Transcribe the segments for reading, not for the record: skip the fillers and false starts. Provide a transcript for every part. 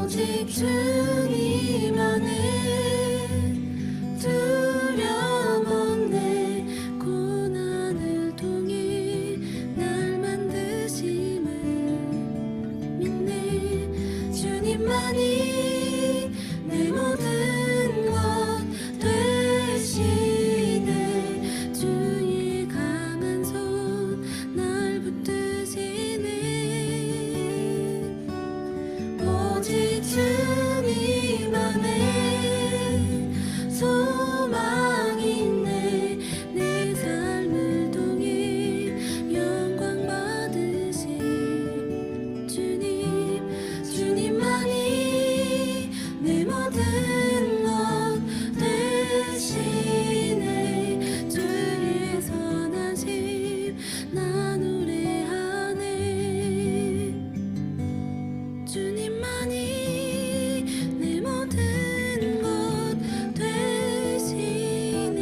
오직 주님 안에 두려움없네. 고난을 통해 날 만드심을 믿네. 주님만이 내 모든 것 되시네. 주의 강한 손 날 붙드시네. 오직 주님 안에 소망이 있네. 내 삶을 통해 영광 받으신 주님만이 내 모든 것 되시네. 주의 선하심 나 노래하네. 주님만이 내 모든 것 되시네.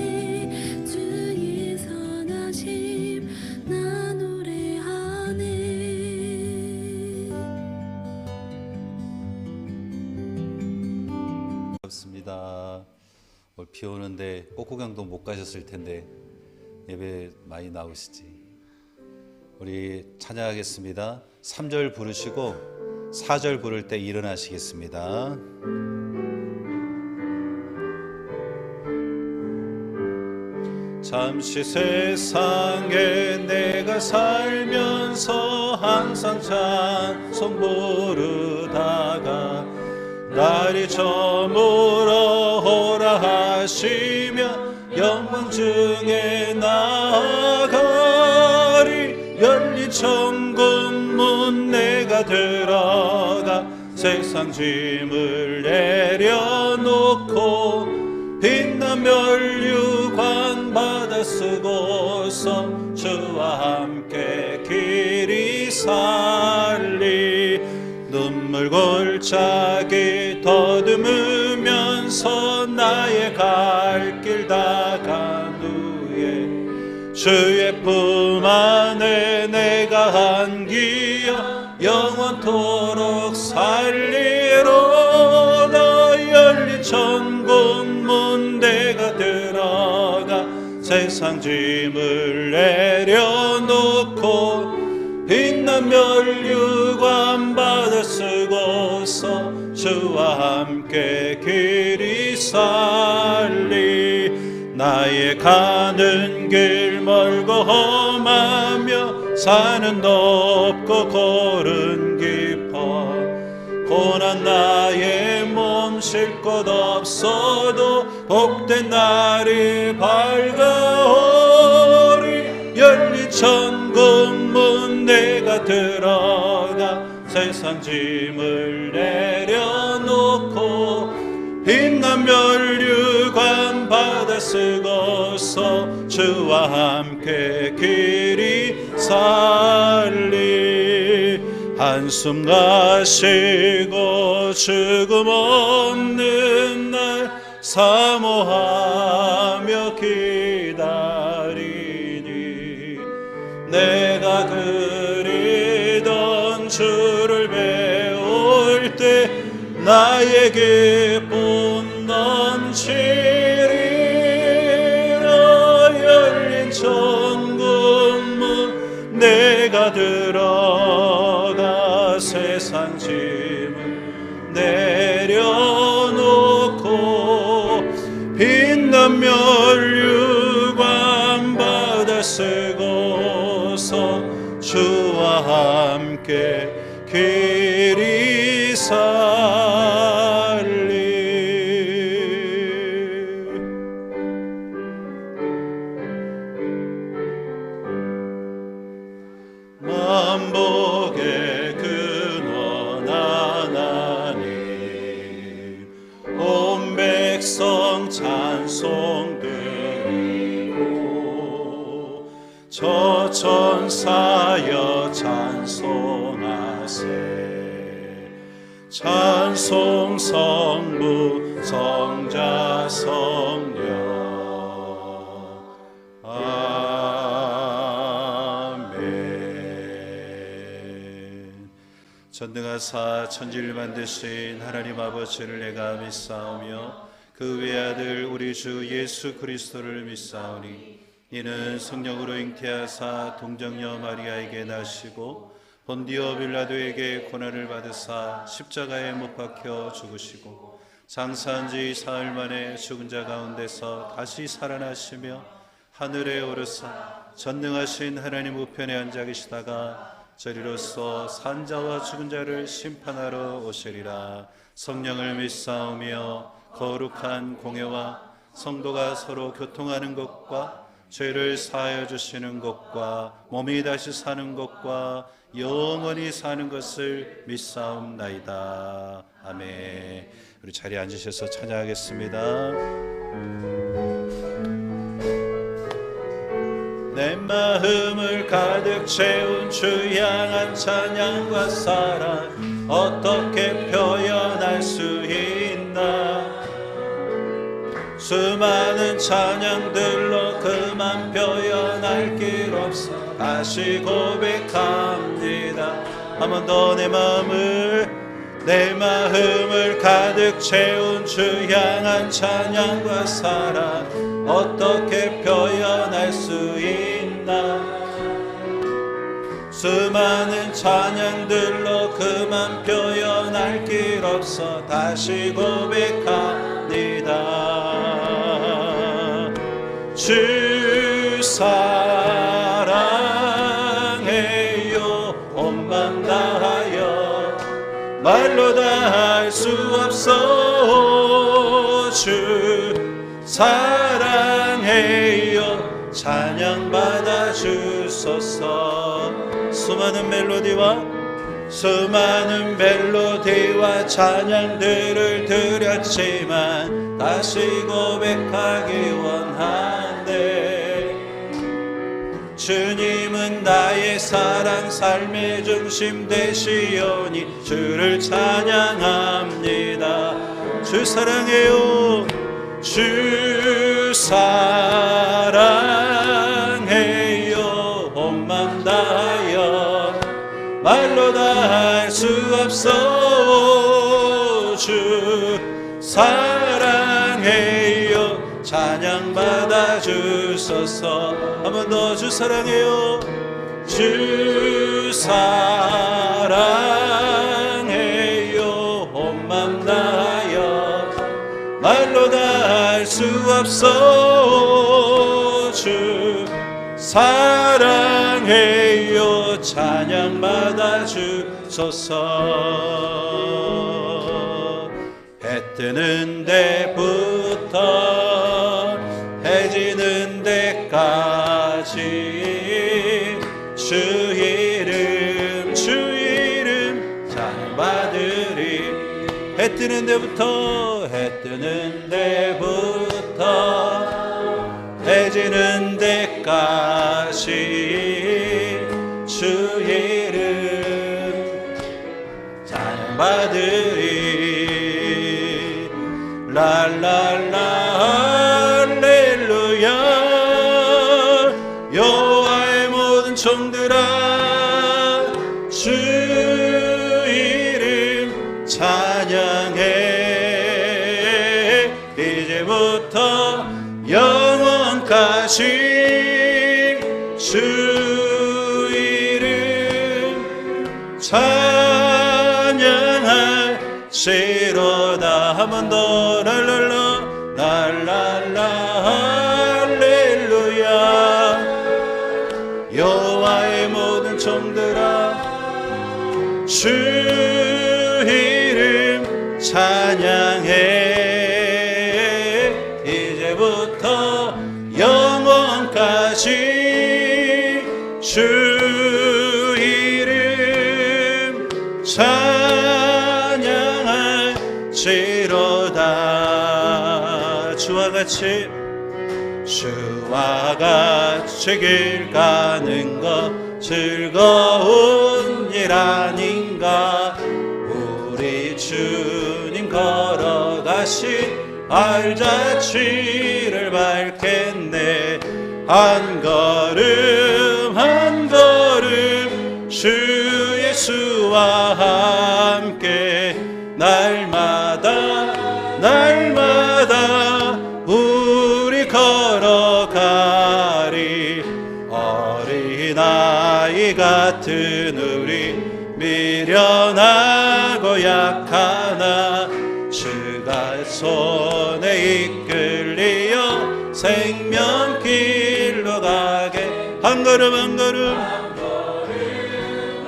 주의 선하심 나 노래하네. 반갑습니다. 오늘 비 오는데 꽃구경도 못 가셨을 텐데 예배 많이 나오시지. 우리 찬양하겠습니다. 3절 부르시고 4절 부를 때 일어나시겠습니다. 잠시 세상에 내가 살면서 항상 찬송 부르다가 날이 저물어 오라 하시며 영광 중에 나아가리. 열린 천국문 내가 들어가 세상 짐을 내려놓고 빛난 면류관 받아 쓰고서 주와 함께 길이 살리. 눈물 골짜기 더듬으면서 나의 갈 길 다간 후에 주의 품 안에 내가 안기어 영원토록 살리로다. 열린 천국문 내가 들어가 세상 짐을 내려놓고 빛난 면류관 받아 쓰고서 주와 함께 길이 살리. 나의 가는 길 멀고 험하며 산은 높고 골은 깊어 고난 나의 몸 쉴 곳 없어도 복된 날이 밝아오리. 열린 천국문 내가 들어가 세상 짐을 내려놓고 빛난 면류관 받아 쓰고서 주와 함께 길이 살리. 한숨 가시고 죽음 없는 날 사모하며 기다리니 내가 그리던 주를 배울 때 나의 기쁨 넘치리라. 열린 천국문 내가 들어가 세상 짐을 내려놓고 빛난 면류관 받아 쓰고서 주와 함께 길이 살리. 만복의 근원 하나님 온 백성 찬송 드리고 저 천사여 찬송하세. 찬송 성부 성자 성령 아멘. 전능하사 천지를 만드신 하나님 아버지를 내가 믿사오며 그 외아들 우리 주 예수 그리스도를 믿사오니 이는 성령으로 잉태하사 동정녀 마리아에게 나시고 본디오 빌라도에게 고난을 받으사 십자가에 못 박혀 죽으시고 장사한 지 사흘 만에 죽은 자 가운데서 다시 살아나시며 하늘에 오르사 전능하신 하나님 우편에 앉아 계시다가 저리로서 산자와 죽은 자를 심판하러 오시리라. 성령을 믿사오며 거룩한 공예와 성도가 서로 교통하는 것과 죄를 사하여 주시는 것과 몸이 다시 사는 것과 영원히 사는 것을 믿사옵나이다. 아멘. 우리 자리에 앉으셔서 찬양하겠습니다. 내 마음을 가득 채운 주 향한 찬양과 사랑 어떻게 표현할 수 있나. 수많은 찬양들로 그만 표현할 길 없어 다시 고백합니다. 한 번 더 내 마음을 가득 채운 주 향한 찬양과 사랑 어떻게 표현할 수 있나. 수많은 찬양들로 그만 표현할 길 없어 다시 고백합니다. 주 사랑해요. 온 맘 다하여 말로 다 할 수 없어. 주 사랑해요. 찬양 받아 주소서. 수많은 멜로디와 찬양들을 드렸지만 다시 고백하기 원한대. 주님은 나의 사랑 삶의 중심 되시오니 주를 찬양합니다. 주 사랑해요. 주 사랑해요. 온 맘 다하여 말로 다 할 수 없어. 주 사랑해요. 찬양 받아 주소서. 한 번 더 주 사랑해요. 주 사랑해요. 온 맘 다하여 말로 다 할 수 없어. 주 사랑해요. 찬양 받아 주소서. 해 뜨는 데부터 해 지는 데까지 주 이름 찬양 받으리. 해 뜨는 데부터 해 지는 데까지 주 이름 찬양 받으리. 랄랄라 할렐루야. 여호와의 모든 종들아 주 이름 찬양해. 이제부터 영원까지 주 이름 찬양할지로다. 한 번 더 랄랄라 할렐루야. 여호와의 모든 종들아 주 이름 찬양해. 이제부터 영원까지 주 이름 찬양할지로다. 주와 같이 길 가는 것 즐거운 일 아닌가. 우리 주님 걸어가신 알자취를 밟겠네. 한 걸음 한 걸음 주 예수와 날마다 날마다 우리 걸어가리. 어린아이 같은 우리 미련하고 약하나 주가 손에 이끌리어 생명길로 가게. 한 걸음 한 걸음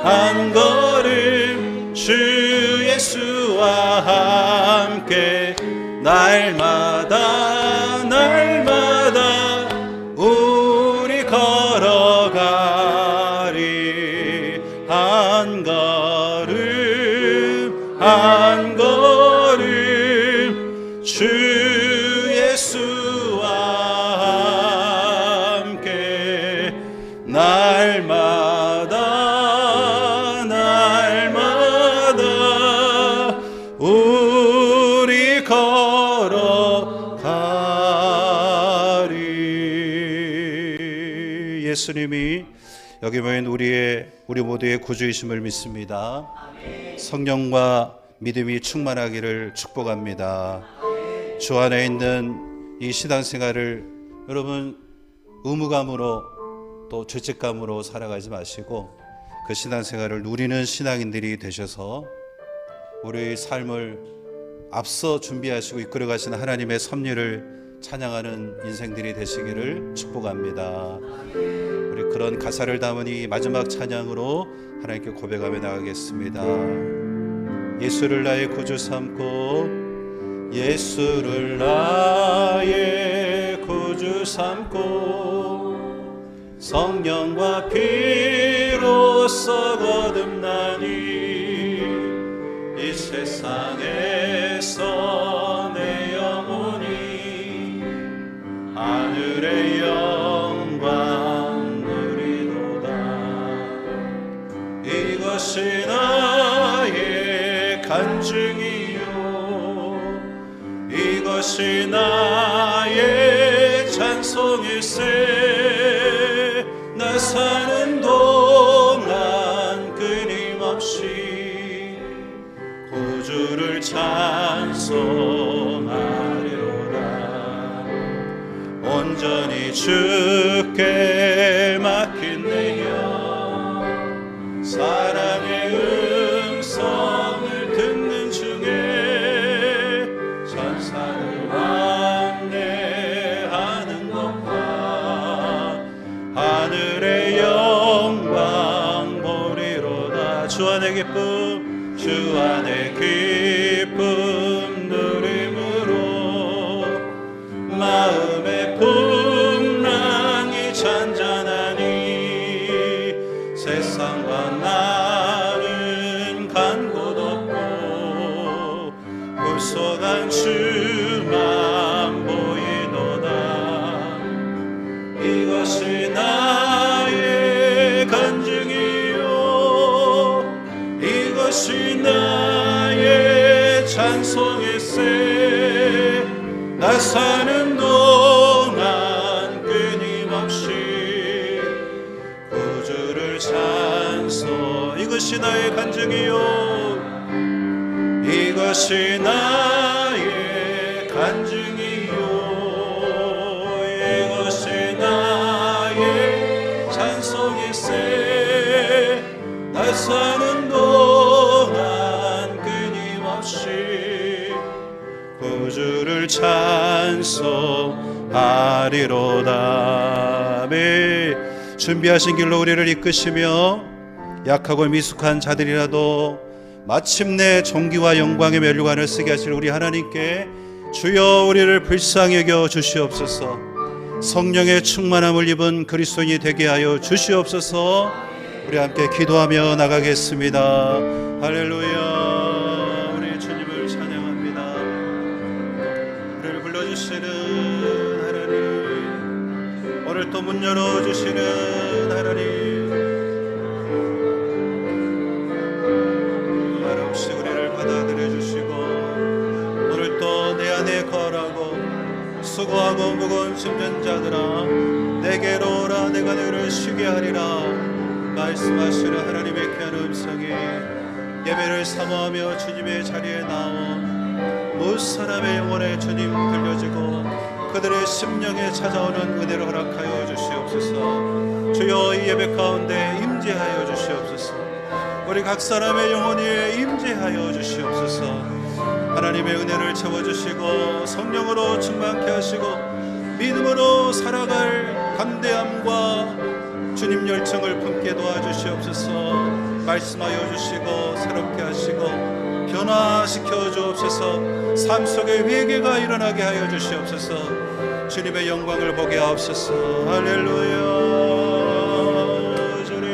한 걸음 주 예수와 함께 날마다 날마다 우리 걸어가리. 한 걸음 한 걸음 주 예수와 함께 날마다 날마다 우리 걸어가리. 예수님이 여기 모인 우리 모두의 구주이심을 믿습니다. 성령과 믿음이 충만하기를 축복합니다. 주 안에 있는 이 신앙생활을 여러분 의무감으로 또 죄책감으로 살아가지 마시고 그 신앙생활을 누리는 신앙인들이 되셔서 우리 삶을 앞서 준비하시고 이끌어가시는 하나님의 섭리를 찬양하는 인생들이 되시기를 축복합니다. 우리 그런 가사를 담은 이 마지막 찬양으로 하나님께 고백하며 나가겠습니다. 예수를 나의 구주 삼고 예수를 나의 구주 삼고 성령과 피로써 거듭나니 이 세상에서 내 영혼이 하늘의 영광 누리도다. 이것이 나의 간증이요 이것이 나의 찬송일세. 나 사는 동안 끊임없이 구주를 찬송하리로다. 온전히 주께 맡긴 내 영 사랑의 음성을 듣는 중에 천사를 환대하는 것과 하늘의 영광 보리로다. 주 안의 기쁨 주 안의 기쁨 누림으로 마음의 풍랑이 잔잔하니 세상과 나는 간 곳 없고 불쏘간 주만 보이도다. 이것이 나의 간증이요 이것이 나의 찬송일세. 나 사는 동안 끊임없이 구주를 찬송. 이것이 나의 간증이요 이것이 나의 간증이요 이것이 나의 찬송일세. 나 사는 동안 끊임없이 구주를 찬송하리로다. 아멘. 준비하신 길로 우리를 이끄시며 약하고 미숙한 자들이라도 마침내 존귀와 영광의 면류관을 쓰게 하실 우리 하나님께 주여 우리를 불쌍히 여겨 주시옵소서. 성령의 충만함을 입은 그리스도인이 되게 하여 주시옵소서. 우리 함께 기도하며 나가겠습니다. 할렐루야. 우리 주님을 찬양합니다. 우리를 불러주시는 하나님, 오늘 또 문 열어주시는 하나님, 말없이 우리를 받아들여 주시고 오늘 또 내 안에 거하고 수고하고 무거운 짐진 자들아 내게로 오라. 내가 너희를 쉬게 하리라 말씀하시는 하나님의 귀한 음성이 예배를 사모하며 주님의 자리에 나온 무엇 사람의 영혼에 주님 들려지고 그들의 심령에 찾아오는 은혜를 허락하여 주시옵소서. 주여 이 예배 가운데 임재하여 주시옵소서. 우리 각 사람의 영혼 위에 임재하여 주시옵소서. 하나님의 은혜를 채워주시고 성령으로 충만케 하시고 믿음으로 살아갈 담대함과 주님 열정을 품게 도와주시옵소서. 말씀하여 주시고 새롭게 하시고 변화시켜 주옵소서. 삶 속에 회개가 일어나게 하여 주시옵소서. 주님의 영광을 보게 하옵소서. 할렐루야. 주님,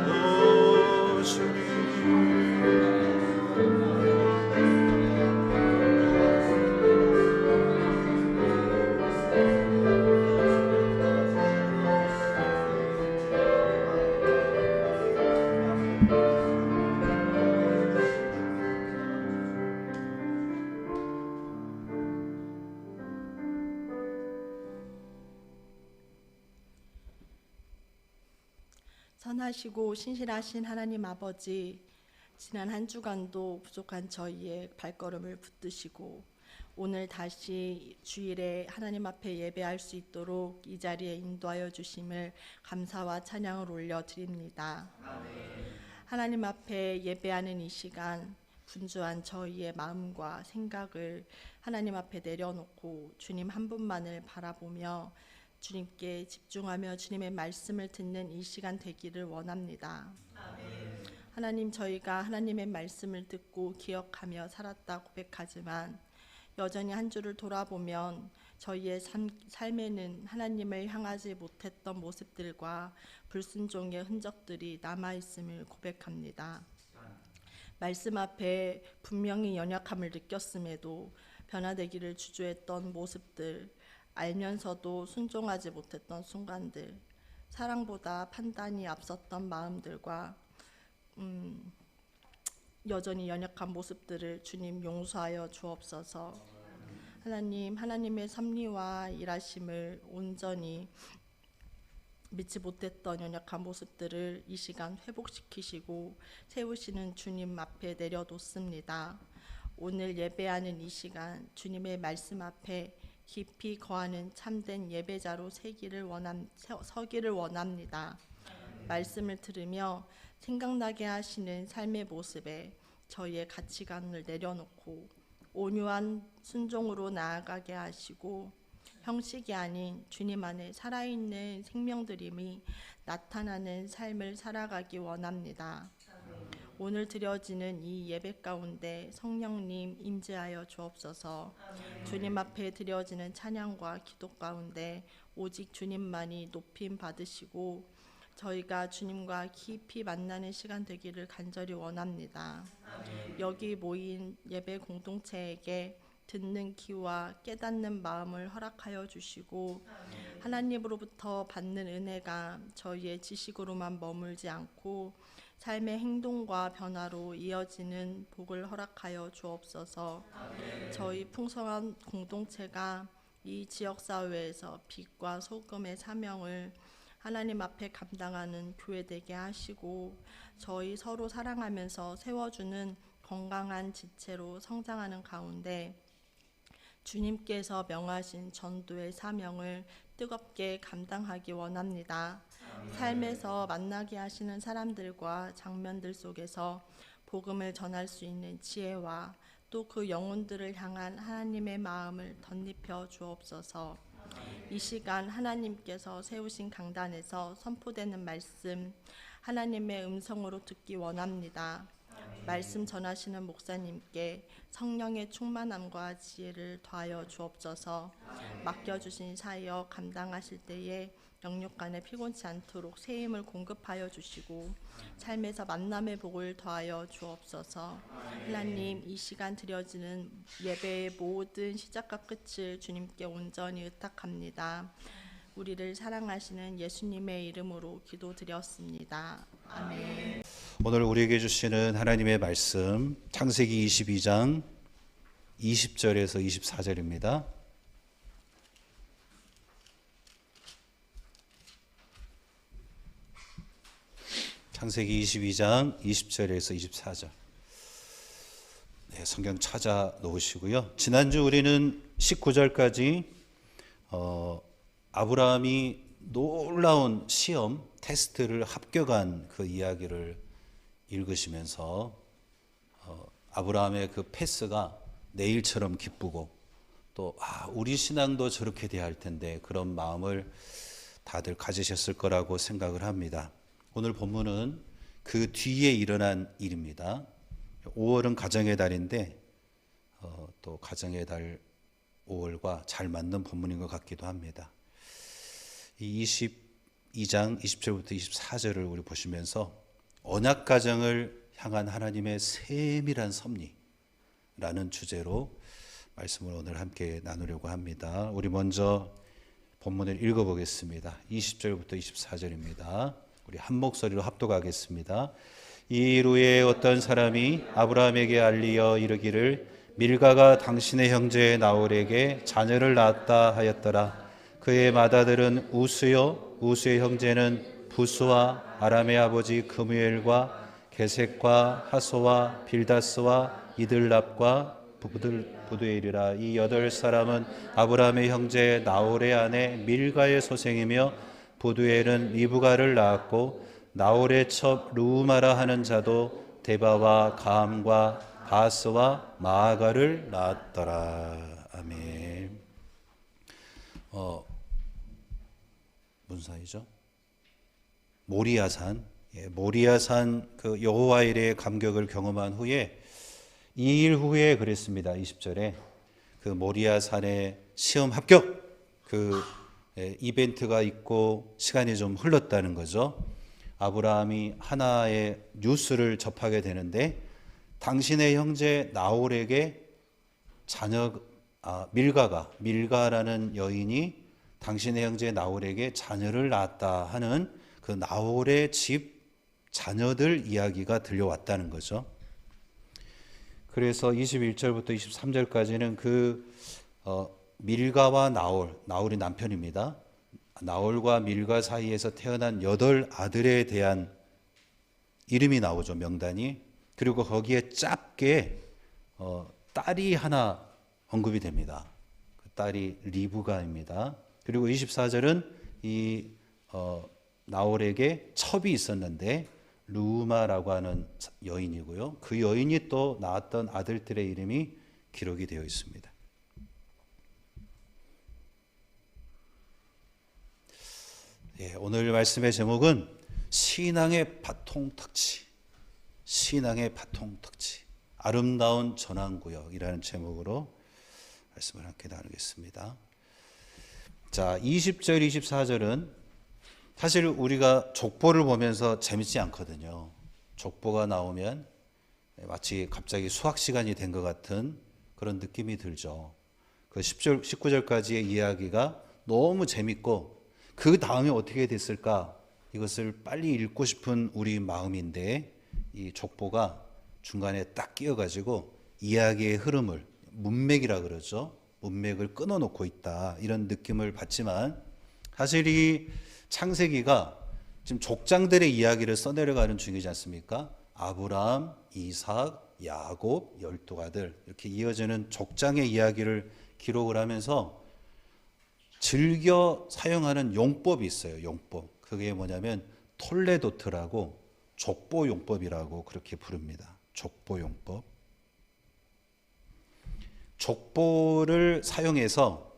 오 주님. 선하시고 신실하신 하나님 아버지, 지난 한 주간도 부족한 저희의 발걸음을 붙드시고 오늘 다시 주일에 하나님 앞에 예배할 수 있도록 이 자리에 인도하여 주심을 감사와 찬양을 올려드립니다. 하나님 앞에 예배하는 이 시간, 분주한 저희의 마음과 생각을 하나님 앞에 내려놓고 주님 한 분만을 바라보며 주님께 집중하며 주님의 말씀을 듣는 이 시간 되기를 원합니다. 하나님, 저희가 하나님의 말씀을 듣고 기억하며 살았다 고백하지만 여전히 한 주를 돌아보면 저희의 삶에는 하나님을 향하지 못했던 모습들과 불순종의 흔적들이 남아있음을 고백합니다. 말씀 앞에 분명히 연약함을 느꼈음에도 변화되기를 주저했던 모습들, 알면서도 순종하지 못했던 순간들, 사랑보다 판단이 앞섰던 마음들과 여전히 연약한 모습들을 주님 용서하여 주옵소서. 하나님, 하나님의 섭리와 일하심을 온전히 믿지 못했던 연약한 모습들을 이 시간 회복시키시고 세우시는 주님 앞에 내려놓습니다. 오늘 예배하는 이 시간 주님의 말씀 앞에 깊이 거하는 참된 예배자로 서기를 원합니다. 말씀을 들으며 생각나게 하시는 삶의 모습에 저희의 가치관을 내려놓고 온유한 순종으로 나아가게 하시고 형식이 아닌 주님 안에 살아있는 생명들임이 나타나는 삶을 살아가기 원합니다. 오늘 드려지는 이 예배 가운데 성령님 임재하여 주옵소서. 주님 앞에 드려지는 찬양과 기도 가운데 오직 주님만이 높임 받으시고 저희가 주님과 깊이 만나는 시간 되기를 간절히 원합니다. 여기 모인 예배 공동체에게 듣는 귀와 깨닫는 마음을 허락하여 주시고 하나님으로부터 받는 은혜가 저희의 지식으로만 머물지 않고 삶의 행동과 변화로 이어지는 복을 허락하여 주옵소서. 저희 풍성한 공동체가 이 지역사회에서 빛과 소금의 사명을 하나님 앞에 감당하는 교회 되게 하시고 저희 서로 사랑하면서 세워주는 건강한 지체로 성장하는 가운데 주님께서 명하신 전도의 사명을 뜨겁게 감당하기 원합니다. 삶에서 만나게 하시는 사람들과 장면들 속에서 복음을 전할 수 있는 지혜와 또 그 영혼들을 향한 하나님의 마음을 덧입혀 주옵소서. 이 시간 하나님께서 세우신 강단에서 선포되는 말씀 하나님의 음성으로 듣기 원합니다. 말씀 전하시는 목사님께 성령의 충만함과 지혜를 더하여 주옵소서. 맡겨주신 사역 감당하실 때에 영육간에 피곤치 않도록 새 힘을 공급하여 주시고 삶에서 만남의 복을 더하여 주옵소서. 하나님, 이 시간 드려지는 예배의 모든 시작과 끝을 주님께 온전히 의탁합니다. 우리를 사랑하시는 예수님의 이름으로 기도드렸습니다. 아멘. 오늘 우리에게 주시는 하나님의 말씀 창세기 22장 20절에서 24절입니다. 창세기 22장 20절에서 24절. 네, 성경 찾아 놓으시고요. 지난주 우리는 19절까지 아브라함이 놀라운 시험, 테스트를 합격한 그 이야기를 읽으시면서 아브라함의 그 패스가 내일처럼 기쁘고 또 우리 신앙도 저렇게 돼야 할 텐데 그런 마음을 다들 가지셨을 거라고 생각을 합니다. 오늘 본문은 그 뒤에 일어난 일입니다. 5월은 가정의 달인데 또 가정의 달 5월과 잘 맞는 본문인 것 같기도 합니다. 이 22장 20절부터 24절을 우리 보시면서 언약 가정을 향한 하나님의 세밀한 섭리라는 주제로 말씀을 오늘 함께 나누려고 합니다. 우리 먼저 본문을 읽어보겠습니다. 20절부터 24절입니다. 우리 한 목소리로 합독하겠습니다. 이 일 후에 어떤 사람이 아브라함에게 알리어 이르기를 밀가가 당신의 형제 나홀에게 자녀를 낳았다 하였더라. 그의 맏아들은 우스요 우스의 형제는 부스와 아람의 아버지 그무엘과 게색과 하소와 빌다스와 이들랍과 부두엘이라. 이 8사람은 아브라함의 형제 나홀의 아내 밀가의 소생이며 부두엘은 리브가를 낳았고 나홀의 첩 루마라 하는 자도 데바와 가함과 바스와 마아가를 낳았더라. 아멘. 무슨 사이죠? 모리아산. 모리아산 그 여호와 일의 감격을 경험한 후에 2일 후에 그랬습니다. 20절에 그 모리아산의 시험 합격 그 이벤트가 있고 시간이 좀 흘렀다는 거죠. 아브라함이 하나의 뉴스를 접하게 되는데 당신의 형제 나홀에게 밀가라는 여인이 당신의 형제 나홀에게 자녀를 낳았다 하는 그 나홀의 집 자녀들 이야기가 들려왔다는 거죠. 그래서 21절부터 23절까지는 그 밀가와 나홀이 남편입니다. 나홀과 밀가 사이에서 태어난 8아들에 대한 이름이 나오죠. 명단이. 그리고 거기에 짧게 딸이 하나 언급이 됩니다. 그 딸이 리브가입니다. 그리고 24절은 이 나홀에게 첩이 있었는데 루마라고 하는 여인이고요. 그 여인이 또 낳았던 아들들의 이름이 기록이 되어 있습니다. 오늘 말씀의 제목은 신앙의 바통특치, 신앙의 바통특치, 아름다운 전환구역이라는 제목으로 말씀을 함께 나누겠습니다. 자, 20절, 24절은 사실 우리가 족보를 보면서 재밌지 않거든요. 족보가 나오면 마치 갑자기 수학 시간이 된 것 같은 그런 느낌이 들죠. 그 10절, 19절까지의 이야기가 너무 재밌고 그 다음에 어떻게 됐을까? 이것을 빨리 읽고 싶은 우리 마음인데 이 족보가 중간에 딱 끼어가지고 이야기의 흐름을 문맥이라 그러죠. 문맥을 끊어놓고 있다. 이런 느낌을 받지만 사실 이 창세기가 지금 족장들의 이야기를 써내려가는 중이지 않습니까? 아브라함, 이삭, 야곱, 12아들 이렇게 이어지는 족장의 이야기를 기록을 하면서 즐겨 사용하는 용법이 있어요. 용법. 그게 뭐냐면 톨레도트라고 족보용법이라고 그렇게 부릅니다. 족보용법. 족보를 사용해서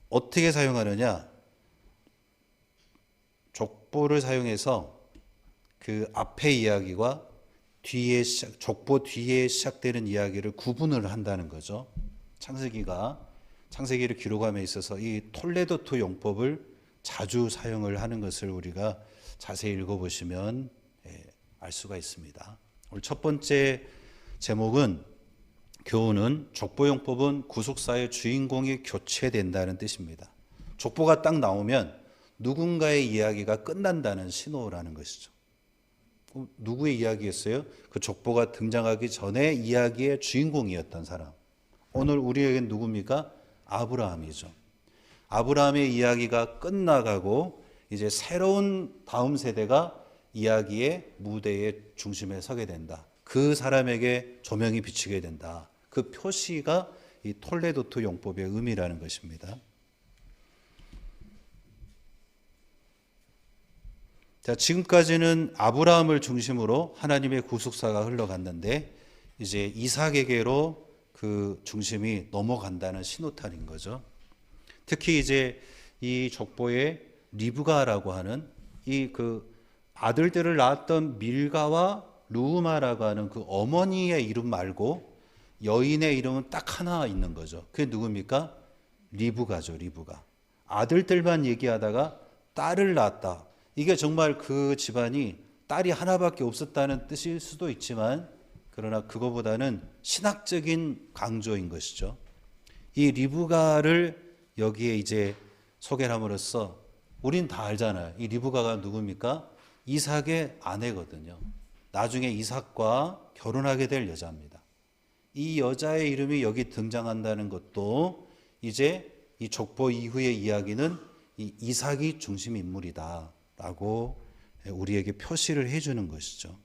어떻게 사용하느냐? 족보를 사용해서 그 앞의 이야기와 족보 뒤에 시작되는 이야기를 구분을 한다는 거죠. 창세기를 기록함에 있어서 이 톨레도트 용법을 자주 사용을 하는 것을 우리가 자세히 읽어보시면 알 수가 있습니다. 오늘 첫 번째 제목은 교훈은 족보용법은 구속사의 주인공이 교체된다는 뜻입니다. 족보가 딱 나오면 누군가의 이야기가 끝난다는 신호라는 것이죠. 누구의 이야기였어요? 그 족보가 등장하기 전에 이야기의 주인공이었던 사람. 오늘 우리에겐 누굽니까? 아브라함이죠. 아브라함의 이야기가 끝나가고 이제 새로운 다음 세대가 이야기의 무대의 중심에 서게 된다. 그 사람에게 조명이 비치게 된다. 그 표시가 이 톨레도트 용법의 의미라는 것입니다. 자, 지금까지는 아브라함을 중심으로 하나님의 구속사가 흘러갔는데 이제 이삭에게로 그 중심이 넘어간다는 신호탄인 거죠. 특히 이제 이 족보에 리브가라고 하는 이 그 아들들을 낳았던 밀가와 루우마라고 하는 그 어머니의 이름 말고 여인의 이름은 딱 하나 있는 거죠. 그게 누굽니까? 리브가죠, 리브가. 아들들만 얘기하다가 딸을 낳았다. 이게 정말 그 집안이 딸이 하나밖에 없었다는 뜻일 수도 있지만 그러나 그거보다는 신학적인 강조인 것이죠. 이 리브가를 여기에 이제 소개를 함으로써 우린 다 알잖아요. 이 리브가가 누굽니까? 이삭의 아내거든요. 나중에 이삭과 결혼하게 될 여자입니다. 이 여자의 이름이 여기 등장한다는 것도 이제 이 족보 이후의 이야기는 이 이삭이 중심 인물이다라고 우리에게 표시를 해주는 것이죠.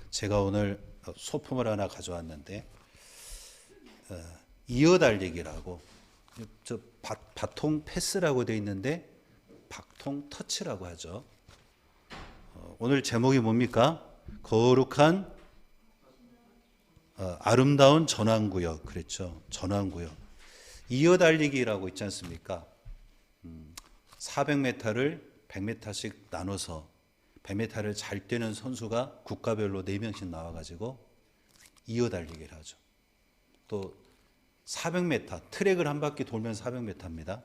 제가 오늘 소품을 하나 가져왔는데 이어달리기라고 저 바통 패스라고 되어 있는데 바통 터치라고 하죠. 오늘 제목이 뭡니까? 거룩한 아름다운 전환구역. 그랬죠. 전환구역. 이어달리기라고 있지 않습니까? 400m를 100m씩 나눠서 100m를 잘 뛰는 선수가 국가별로 4명씩 나와가지고 이어달리기를 하죠. 또 400m, 트랙을 한 바퀴 돌면 400m입니다.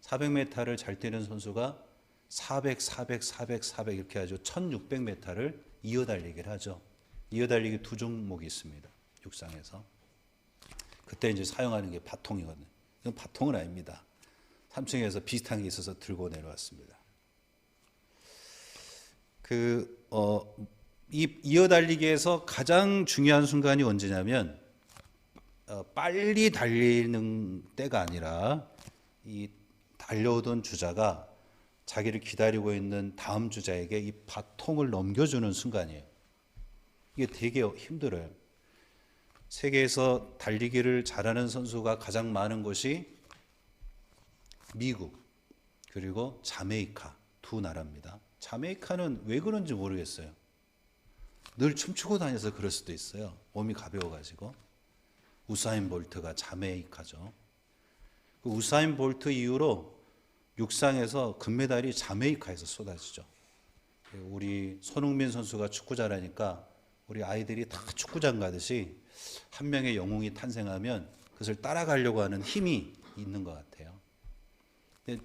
400m를 잘 뛰는 선수가 400, 400, 400, 400 이렇게 하죠. 1600m를 이어달리기를 하죠. 이어달리기 두 종목이 있습니다. 육상에서. 그때 이제 사용하는 게 바통이거든요. 이건 바통은 아닙니다. 3층에서 비슷한 게 있어서 들고 내려왔습니다. 이 이어달리기에서 가장 중요한 순간이 언제냐면 빨리 달리는 때가 아니라 이 달려오던 주자가 자기를 기다리고 있는 다음 주자에게 이 바통을 넘겨주는 순간이에요. 이게 되게 힘들어요. 세계에서 달리기를 잘하는 선수가 가장 많은 곳이 미국 그리고 자메이카 두 나라입니다. 자메이카는 왜 그런지 모르겠어요. 늘 춤추고 다녀서 그럴 수도 있어요. 몸이 가벼워가지고. 우사인 볼트가 자메이카죠. 그 우사인 볼트 이후로 육상에서 금메달이 자메이카에서 쏟아지죠. 우리 손흥민 선수가 축구 잘하니까 우리 아이들이 다 축구장 가듯이 한 명의 영웅이 탄생하면 그것을 따라가려고 하는 힘이 있는 것 같아요. 근데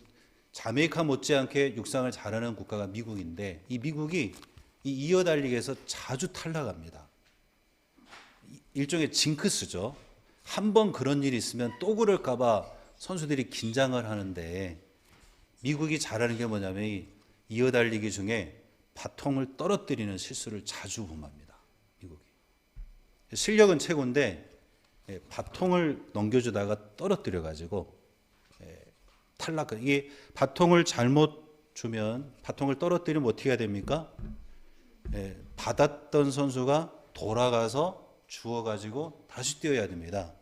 자메이카 못지않게 육상을 잘하는 국가가 미국인데 이 미국이 이 이어달리기에서 자주 탈락합니다. 일종의 징크스죠. 한 번 그런 일이 있으면 또 그럴까 봐 선수들이 긴장을 하는데 미국이 잘하는 게 뭐냐면 이 이어달리기 중에 바통을 떨어뜨리는 실수를 자주 범합니다. 미국이. 실력은 최고인데 바통을 넘겨주다가 떨어뜨려 가지고 탈락. 이게 바통을 잘못 주면 바통을 떨어뜨리면 어떻게 해야 됩니까? 받았던 선수가 돌아가서 주워 가지고 다시 뛰어야 됩니다.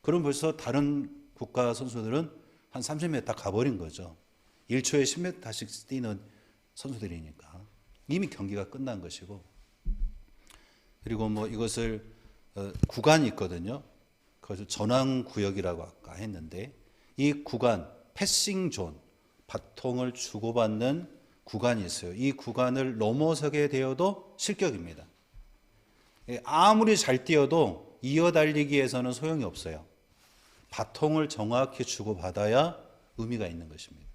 그럼 벌써 다른 국가 선수들은 한 30m 가버린 거죠. 1초에 10m씩 뛰는 선수들이니까 이미 경기가 끝난 것이고, 그리고 뭐 이것을 구간이 있거든요. 그것을 전환구역이라고 아까 했는데 이 구간 패싱 존, 바통을 주고받는 구간이 있어요. 이 구간을 넘어서게 되어도 실격입니다. 아무리 잘 뛰어도 이어달리기에서는 소용이 없어요. 바통을 정확히 주고받아야 의미가 있는 것입니다.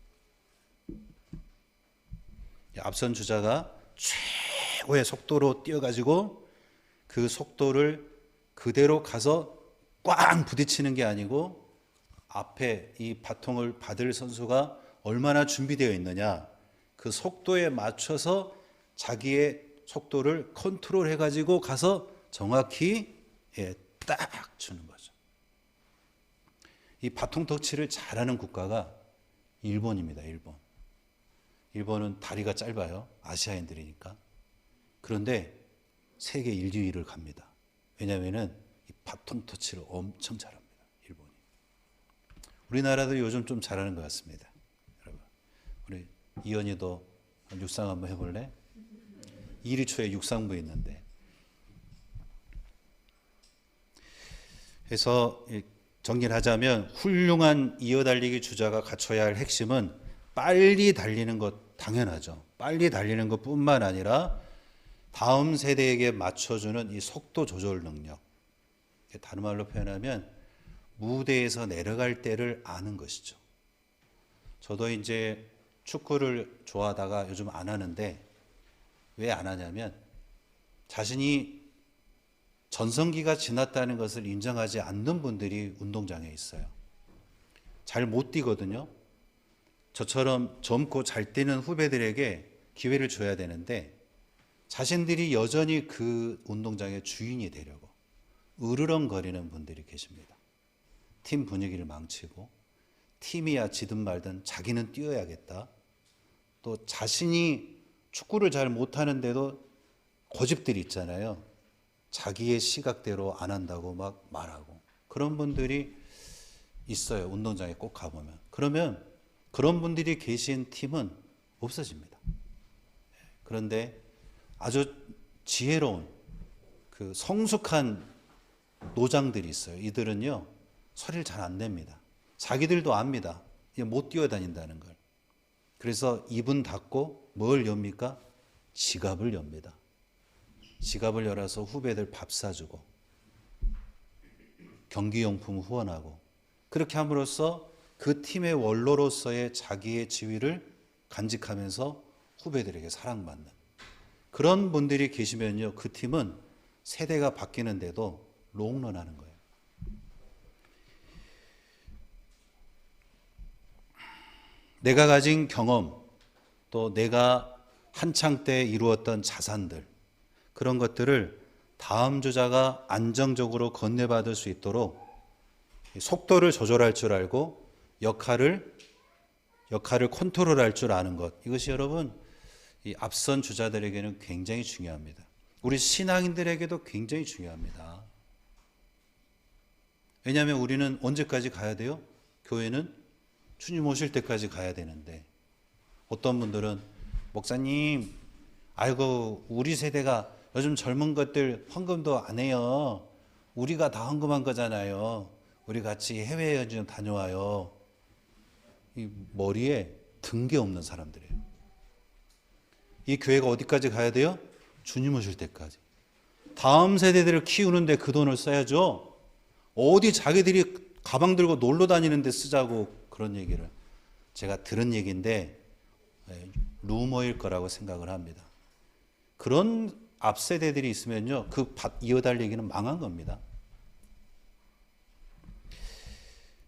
앞선 주자가 최고의 속도로 뛰어가지고 그 속도를 그대로 가서 꽝 부딪히는 게 아니고 앞에 이 바통을 받을 선수가 얼마나 준비되어 있느냐, 그 속도에 맞춰서 자기의 속도를 컨트롤 해가지고 가서 정확히 딱 주는 거죠. 이 바통 터치를 잘하는 국가가 일본입니다. 일본. 일본은 다리가 짧아요. 아시아인들이니까. 그런데 세계 1위를 갑니다. 왜냐하면은 이 바톤 터치를 엄청 잘합니다. 일본이. 우리나라도 요즘 좀 잘하는 것 같습니다. 여러분, 우리 이현이도 육상 한번 해볼래? 1위 초에 육상부 있는데. 그래서 정리를 하자면 훌륭한 이어달리기 주자가 갖춰야 할 핵심은 빨리 달리는 것 당연하죠. 빨리 달리는 것뿐만 아니라 다음 세대에게 맞춰주는 이 속도 조절 능력. 다른 말로 표현하면 무대에서 내려갈 때를 아는 것이죠. 저도 이제 축구를 좋아하다가 요즘 안 하는데 왜 안 하냐면 자신이 전성기가 지났다는 것을 인정하지 않는 분들이 운동장에 있어요. 잘 못 뛰거든요. 저처럼 젊고 잘 뛰는 후배들에게 기회를 줘야 되는데 자신들이 여전히 그 운동장의 주인이 되려고 으르렁거리는 분들이 계십니다. 팀 분위기를 망치고 팀이야 지든 말든 자기는 뛰어야겠다. 또 자신이 축구를 잘 못하는데도 고집들이 있잖아요. 자기의 시각대로 안 한다고 막 말하고 그런 분들이 있어요. 운동장에 꼭 가보면. 그러면 그런 분들이 계신 팀은 없어집니다. 그런데 아주 지혜로운 그 성숙한 노장들이 있어요. 이들은요 소리를 잘 안 냅니다. 자기들도 압니다. 못 뛰어다닌다는 걸. 그래서 입은 닫고 뭘 엽니까? 지갑을 엽니다. 지갑을 열어서 후배들 밥 사주고 경기용품 후원하고 그렇게 함으로써 그 팀의 원로로서의 자기의 지위를 간직하면서 후배들에게 사랑받는 그런 분들이 계시면요 그 팀은 세대가 바뀌는데도 롱런하는 거예요. 내가 가진 경험 또 내가 한창 때 이루었던 자산들 그런 것들을 다음 주자가 안정적으로 건네받을 수 있도록 속도를 조절할 줄 알고 역할을 컨트롤할 줄 아는 것 이것이 여러분 이 앞선 주자들에게는 굉장히 중요합니다. 우리 신앙인들에게도 굉장히 중요합니다. 왜냐하면 우리는 언제까지 가야 돼요? 교회는 주님 오실 때까지 가야 되는데 어떤 분들은 목사님 아이고 우리 세대가 요즘 젊은 것들 헌금도 안 해요. 우리가 다 헌금한 거잖아요. 우리 같이 해외여행 좀 다녀와요. 이 머리에 든 게 없는 사람들이에요. 이 교회가 어디까지 가야 돼요? 주님 오실 때까지. 다음 세대들을 키우는데 그 돈을 써야죠. 어디 자기들이 가방 들고 놀러 다니는데 쓰자고 그런 얘기를 제가 들은 얘기인데 루머일 거라고 생각을 합니다. 그런 앞세대들이 있으면요 그 밭 이어달리기는 망한 겁니다.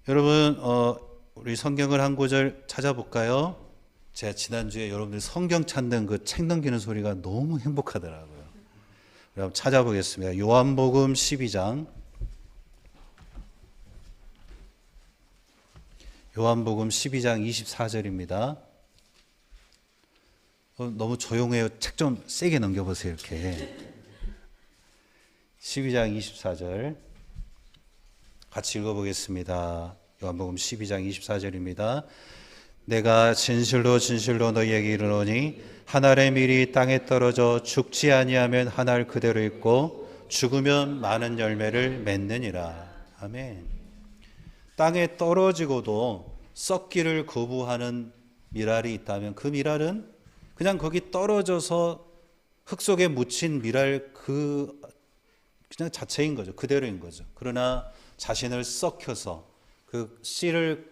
여러분 우리 성경을 한 구절 찾아볼까요? 제가 지난주에 여러분들 성경 찾는 그 책 넘기는 소리가 너무 행복하더라고요. 그럼 찾아보겠습니다. 요한복음 12장 요한복음 12장 24절입니다. 너무 조용해요. 책 좀 세게 넘겨보세요. 이렇게 12장 24절 같이 읽어보겠습니다. 요한복음 12장 24절입니다. 내가 진실로 진실로 너희에게 이르노니 한 알의 밀이 땅에 떨어져 죽지 아니하면 한 알 그대로 있고 죽으면 많은 열매를 맺느니라. 아멘. 땅에 떨어지고도 썩기를 거부하는 밀알이 있다면 그 밀알은 그냥 거기 떨어져서 흙 속에 묻힌 밀알 그냥 자체인 거죠. 그대로인 거죠. 그러나 자신을 썩혀서 그 씨를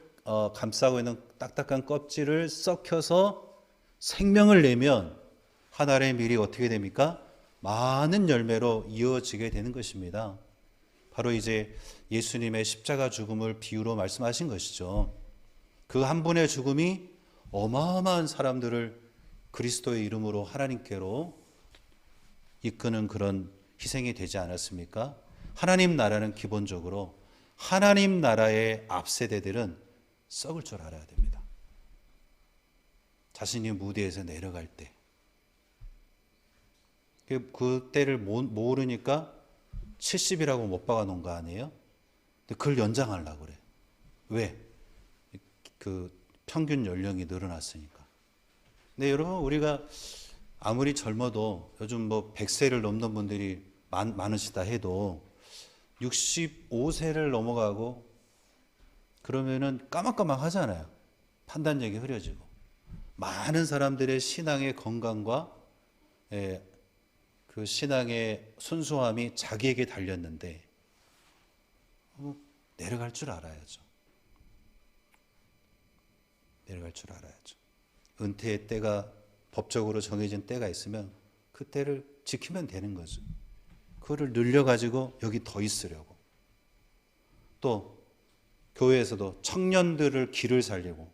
감싸고 있는 딱딱한 껍질을 썩혀서 생명을 내면 한 알의 밀이 어떻게 됩니까? 많은 열매로 이어지게 되는 것입니다. 바로 이제 예수님의 십자가 죽음을 비유로 말씀하신 것이죠. 그 한 분의 죽음이 어마어마한 사람들을 그리스도의 이름으로 하나님께로 이끄는 그런 희생이 되지 않았습니까? 하나님 나라는 기본적으로 하나님 나라의 앞세대들은 썩을 줄 알아야 됩니다. 자신이 무대에서 내려갈 때. 그 때를 모르니까 70이라고 못 박아 놓은 거 아니에요? 근데 그걸 연장하려고 그래. 왜? 그 평균 연령이 늘어났으니까. 근데 여러분, 우리가 아무리 젊어도 요즘 뭐 100세를 넘는 분들이 많으시다 해도 65세를 넘어가고 그러면은 까막까막 하잖아요. 판단력이 흐려지고. 많은 사람들의 신앙의 건강과 그 신앙의 순수함이 자기에게 달렸는데 내려갈 줄 알아야죠. 내려갈 줄 알아야죠. 은퇴의 때가 법적으로 정해진 때가 있으면 그 때를 지키면 되는 거죠. 그거를 늘려가지고 여기 더 있으려고. 또 교회에서도 청년들을 길을 살리고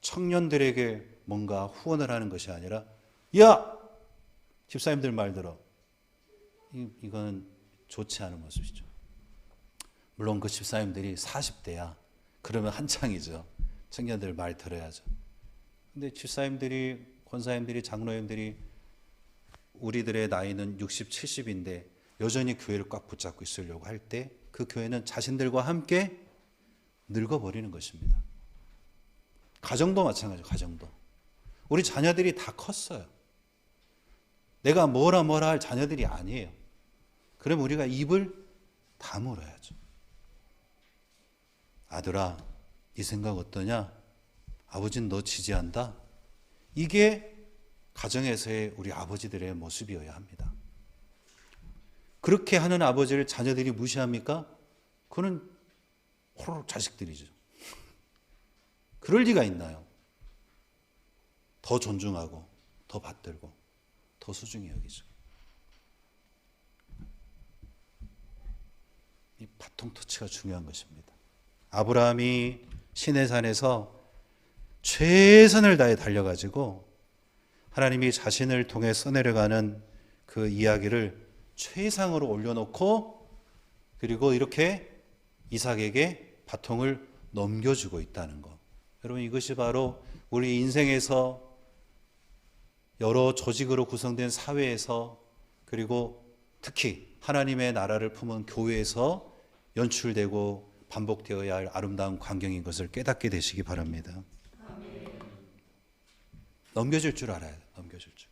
청년들에게 뭔가 후원을 하는 것이 아니라 야! 집사님들 말 들어. 이거는 좋지 않은 모습이죠. 물론 그 집사님들이 40대야. 그러면 한창이죠. 청년들 말 들어야죠. 근데 집사님들이, 권사님들이, 장로님들이 우리들의 나이는 60, 70인데 여전히 교회를 꽉 붙잡고 있으려고 할 때 그 교회는 자신들과 함께 늙어버리는 것입니다. 가정도 마찬가지죠. 가정도. 우리 자녀들이 다 컸어요. 내가 뭐라 할 자녀들이 아니에요. 그럼 우리가 입을 다물어야죠. 아들아, 네 생각 어떠냐? 아버지는 너 지지한다. 이게 가정에서의 우리 아버지들의 모습이어야 합니다. 그렇게 하는 아버지를 자녀들이 무시합니까? 그는 호로록 자식들이죠. 그럴 리가 있나요? 더 존중하고, 더 받들고, 더 소중히 여기죠. 이 바통 터치가 중요한 것입니다. 아브라함이 시내산에서 최선을 다해 달려가지고 하나님이 자신을 통해 써내려가는 그 이야기를 최상으로 올려놓고 그리고 이렇게 이삭에게 바통을 넘겨주고 있다는 것. 여러분, 이것이 바로 우리 인생에서 여러 조직으로 구성된 사회에서 그리고 특히 하나님의 나라를 품은 교회에서 연출되고 반복되어야 할 아름다운 광경인 것을 깨닫게 되시기 바랍니다. 넘겨줄 줄 알아야 돼. 넘겨줄 줄.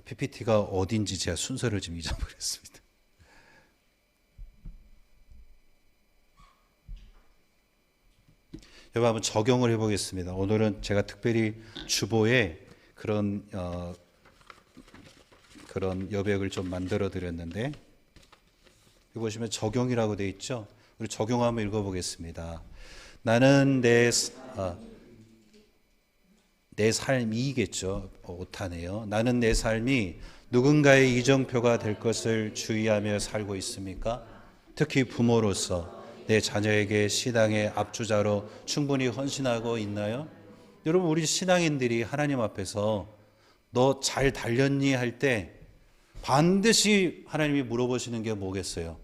PPT가 어딘지 제가 순서를 좀 잊어버렸습니다. 여러분, 한번 적용을 해보겠습니다. 오늘은 제가 특별히 주보에 그런 여백을 좀 만들어 드렸는데, 여기 보시면 적용이라고 되어 있죠. 우리 적용 한번 읽어보겠습니다. 나는 내 삶이겠죠. 오타네요. 나는 내 삶이 누군가의 이정표가 될 것을 주의하며 살고 있습니까? 특히 부모로서 내 자녀에게 신앙의 앞주자로 충분히 헌신하고 있나요? 여러분, 우리 신앙인들이 하나님 앞에서 너 잘 달렸니? 할 때 반드시 하나님이 물어보시는 게 뭐겠어요?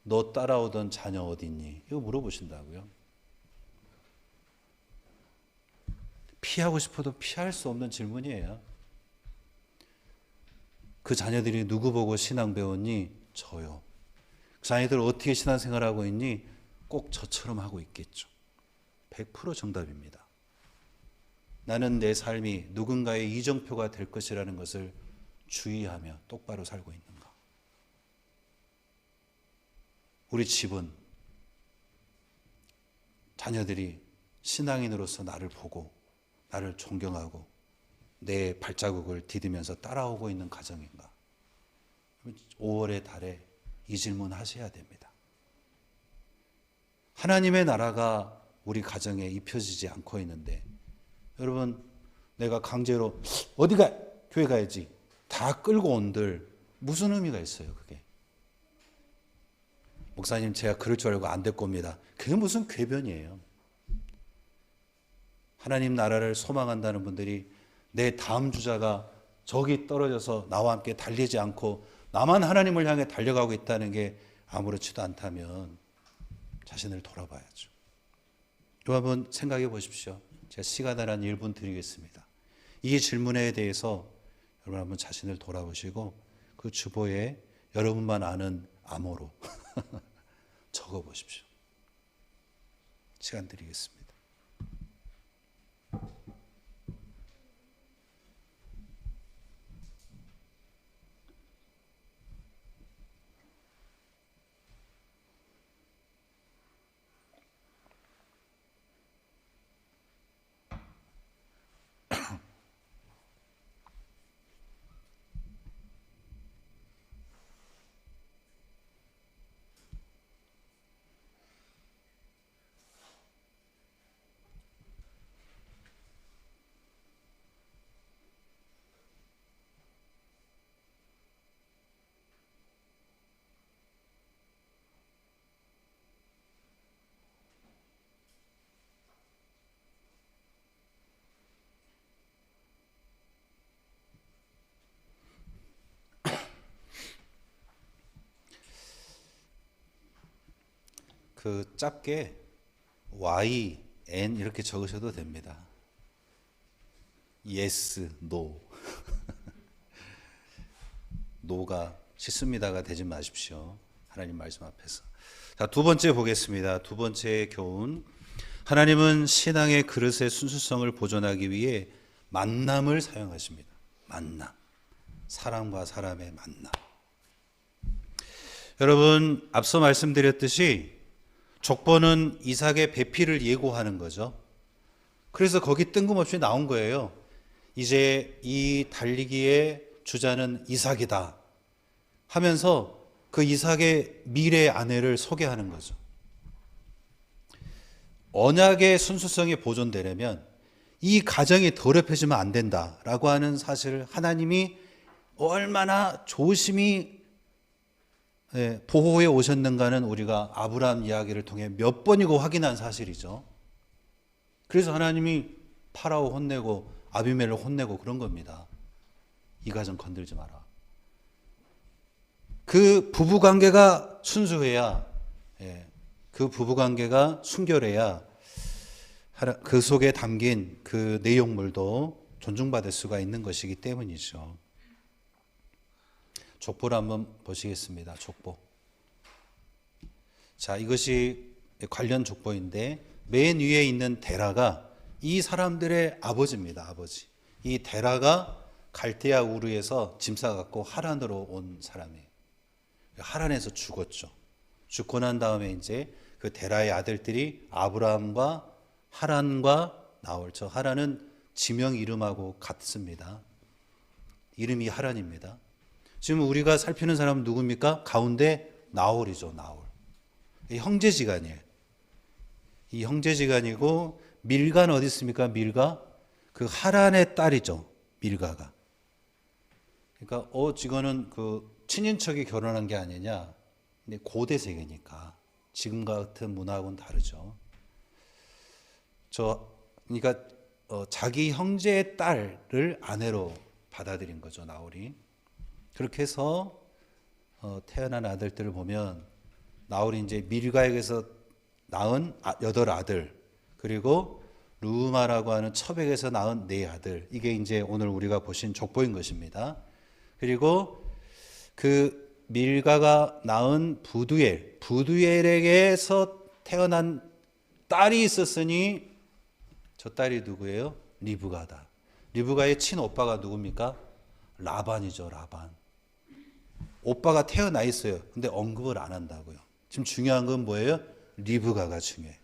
너 따라오던 자녀 어디 있니? 이거 물어보신다고요. 피하고 싶어도 피할 수 없는 질문이에요. 그 자녀들이 누구 보고 신앙 배웠니? 저요. 그 자녀들 어떻게 신앙생활하고 있니? 꼭 저처럼 하고 있겠죠. 100% 정답입니다. 나는 내 삶이 누군가의 이정표가 될 것이라는 것을 주의하며 똑바로 살고 있는가? 우리 집은 자녀들이 신앙인으로서 나를 보고 나를 존경하고 내 발자국을 디디면서 따라오고 있는 가정인가? 5월의 달에 이 질문 하셔야 됩니다. 하나님의 나라가 우리 가정에 입혀지지 않고 있는데, 여러분, 내가 강제로 어디가 교회 가야지 다 끌고 온들 무슨 의미가 있어요? 그게 목사님 제가 그럴 줄 알고 안 될 겁니다. 그게 무슨 궤변이에요? 하나님 나라를 소망한다는 분들이 내 다음 주자가 저기 떨어져서 나와 함께 달리지 않고 나만 하나님을 향해 달려가고 있다는 게 아무렇지도 않다면 자신을 돌아봐야죠. 또 한번 생각해 보십시오. 제가 시간 한 1분 드리겠습니다. 이 질문에 대해서 여러분 한번 자신을 돌아보시고 그 주보에 여러분만 아는 암호로 적어 보십시오. 시간 드리겠습니다. 그 짧게 Y, N 이렇게 적으셔도 됩니다. Yes, No. 노가 싫습니다가 되지 마십시오. 하나님 말씀 앞에서. 자, 두 번째 보겠습니다. 두 번째 교훈. 하나님은 신앙의 그릇의 순수성을 보존하기 위해 만남을 사용하십니다. 만남. 사람과 사람의 만남. 여러분, 앞서 말씀드렸듯이 족보는 이삭의 배필을 예고하는 거죠. 그래서 거기 뜬금없이 나온 거예요. 이제 이 달리기의 주자는 이삭이다 하면서 그 이삭의 미래 아내를 소개하는 거죠. 언약의 순수성이 보존되려면 이 가정이 더럽혀지면 안 된다라고 하는 사실을 하나님이 얼마나 조심히 보호해 오셨는가는 우리가 아브라함 이야기를 통해 몇 번이고 확인한 사실이죠. 그래서 하나님이 파라오 혼내고 아비멜을 혼내고 그런 겁니다. 이 가정 건들지 마라. 그 부부관계가 순수해야, 그 부부관계가 순결해야 그 속에 담긴 그 내용물도 존중받을 수가 있는 것이기 때문이죠. 족보를 한번 보시겠습니다. 족보. 자, 이것이 관련 족보인데 맨 위에 있는 데라가 이 사람들의 아버지입니다. 아버지. 이 데라가 갈대아 우르에서 짐 싸갖고 하란으로 온 사람이에요. 하란에서 죽었죠. 죽고 난 다음에 이제 그 데라의 아들들이 아브라함과 하란과 나홀. 저 하란은 지명 이름하고 같습니다. 이름이 하란입니다. 지금 우리가 살피는 사람은 누굽니까? 가운데 나홀이죠. 나홀. 형제지간이에요. 이 형제지간이고 밀가는 어디 있습니까? 밀가? 그 하란의 딸이죠. 밀가가. 그러니까 이거는 그 친인척이 결혼한 게 아니냐. 근데 고대 세계니까 지금 같은 문화하고는 다르죠. 그러니까 자기 형제의 딸을 아내로 받아들인 거죠. 나홀이. 그렇게 해서 태어난 아들들을 보면 나홀이 이제 밀가에게서 낳은 8아들, 그리고 루마라고 하는 첩에게서 낳은 4아들. 이게 이제 오늘 우리가 보신 족보인 것입니다. 그리고 그 밀가가 낳은 부두엘에게서 태어난 딸이 있었으니 저 딸이 누구예요? 리브가다. 리브가의 친오빠가 누굽니까? 라반이죠. 라반. 오빠가 태어나 있어요. 근데 언급을 안 한다고요. 지금 중요한 건 뭐예요? 리브가가 중요해요.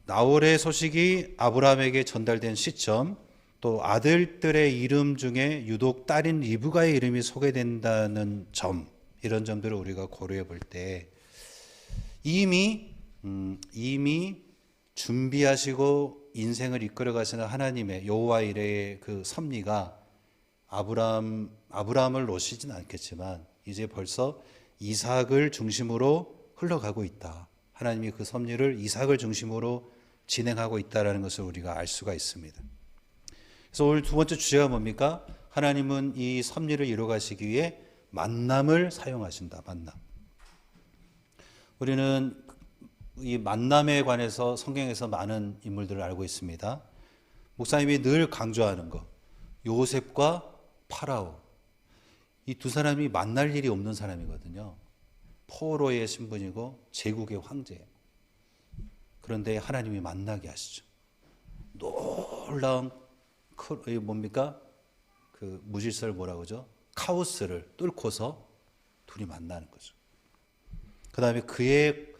나홀의 소식이 아브라함에게 전달된 시점, 또 아들들의 이름 중에 유독 딸인 리브가의 이름이 소개된다는 점, 이런 점들을 우리가 고려해 볼 때 이미 준비하시고 인생을 이끌어 가시는 하나님의 여호와 이레의 그 섭리가 아브라함을 놓치진 않겠지만 이제 벌써 이삭을 중심으로 흘러가고 있다. 하나님이 그 섭리를 이삭을 중심으로 진행하고 있다는 것을 우리가 알 수가 있습니다. 그래서 오늘 두 번째 주제가 뭡니까? 하나님은 이 섭리를 이루어 가시기 위해 만남을 사용하신다. 만남. 우리는 이 만남에 관해서 성경에서 많은 인물들을 알고 있습니다. 목사님이 늘 강조하는 거, 요셉과 파라오. 이 두 사람이 만날 일이 없는 사람이거든요. 포로의 신분이고 제국의 황제. 그런데 하나님이 만나게 하시죠. 놀라운 뭡니까? 그 무질서를 뭐라고 그러죠? 카오스를 뚫고서 둘이 만나는 거죠. 그 다음에 그의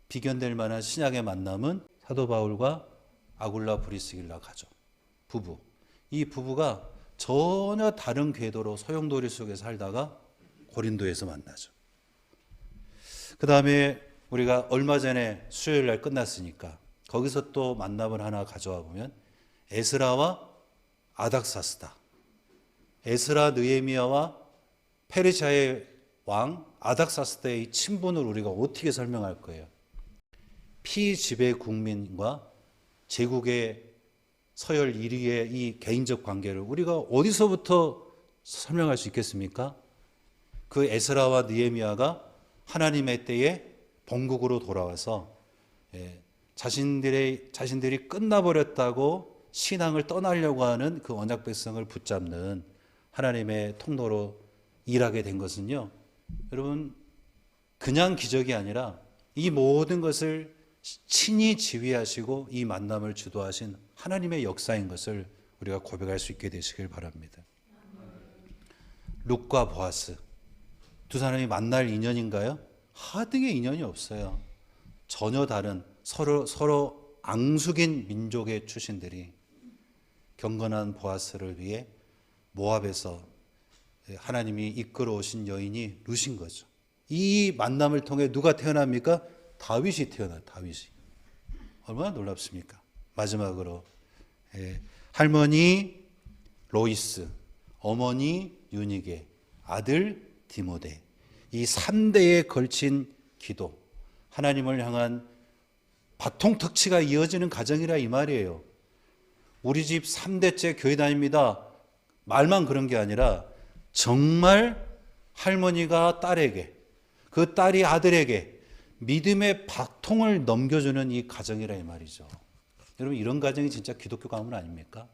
비견될 만한 신약의 만남은 사도 바울과 아굴라 브리스길라 가죠. 부부. 이 부부가 전혀 다른 궤도로 소용돌이 속에 살다가 고린도에서 만나죠. 그 다음에 우리가 얼마 전에 수요일 날 끝났으니까 거기서 또 만남을 하나 가져와 보면 에스라와 아닥사스다. 에스라 느헤미야와 페르시아의 왕 아닥사스다의 친분을 우리가 어떻게 설명할 거예요? 피지배 국민과 제국의 서열 1위의 이 개인적 관계를 우리가 어디서부터 설명할 수 있겠습니까? 그 에스라와 느헤미야가 하나님의 때에 본국으로 돌아와서 자신들이 끝나버렸다고 신앙을 떠나려고 하는 그 언약 백성을 붙잡는 하나님의 통로로 일하게 된 것은요, 여러분 그냥 기적이 아니라 이 모든 것을 친히 지휘하시고 이 만남을 주도하신 하나님의 역사인 것을 우리가 고백할 수 있게 되시길 바랍니다. 룻과 보아스 두 사람이 만날 인연인가요? 하등의 인연이 없어요. 전혀 다른 서로 앙숙인 민족의 출신들이 경건한 보아스를 위해 모압에서 하나님이 이끌어 오신 여인이 룻인 거죠. 이 만남을 통해 누가 태어납니까? 다윗이 태어나요. 다윗이. 얼마나 놀랍습니까? 마지막으로 할머니 로이스, 어머니 유니게, 아들 디모데, 이 3대에 걸친 기도, 하나님을 향한 바통특치가 이어지는 가정이라 이 말이에요. 우리 집 3대째 교회 다닙니다. 말만 그런 게 아니라 정말 할머니가 딸에게, 그 딸이 아들에게 믿음의 바통을 넘겨주는 이 가정이라 이 말이죠. 여러분 이런 가정이 진짜 기독교 가문 아닙니까?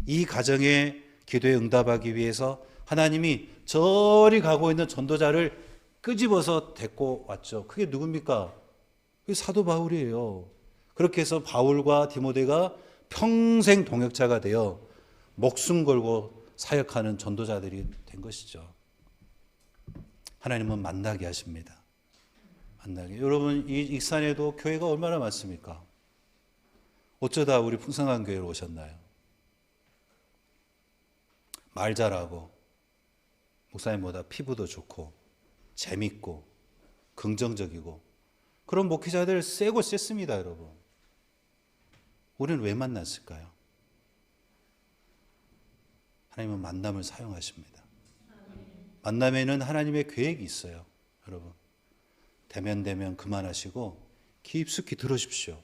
이 가정의 기도에 응답하기 위해서 하나님이 저리 가고 있는 전도자를 끄집어서 데리고 왔죠. 그게 누굽니까? 그게 사도 바울이에요. 그렇게 해서 바울과 디모데가 평생 동역자가 되어 목숨 걸고 사역하는 전도자들이 된 것이죠. 하나님은 만나게 하십니다. 만나게. 여러분 이 익산에도 교회가 얼마나 많습니까? 어쩌다 우리 풍성한 교회로 오셨나요? 말 잘하고 목사님보다 피부도 좋고 재밌고 긍정적이고 그런 목회자들 세고 셌습니다. 여러분 우리는 왜 만났을까요? 하나님은 만남을 사용하십니다. 만남에는 하나님의 계획이 있어요. 여러분 대면 그만하시고 깊숙이 들으십시오.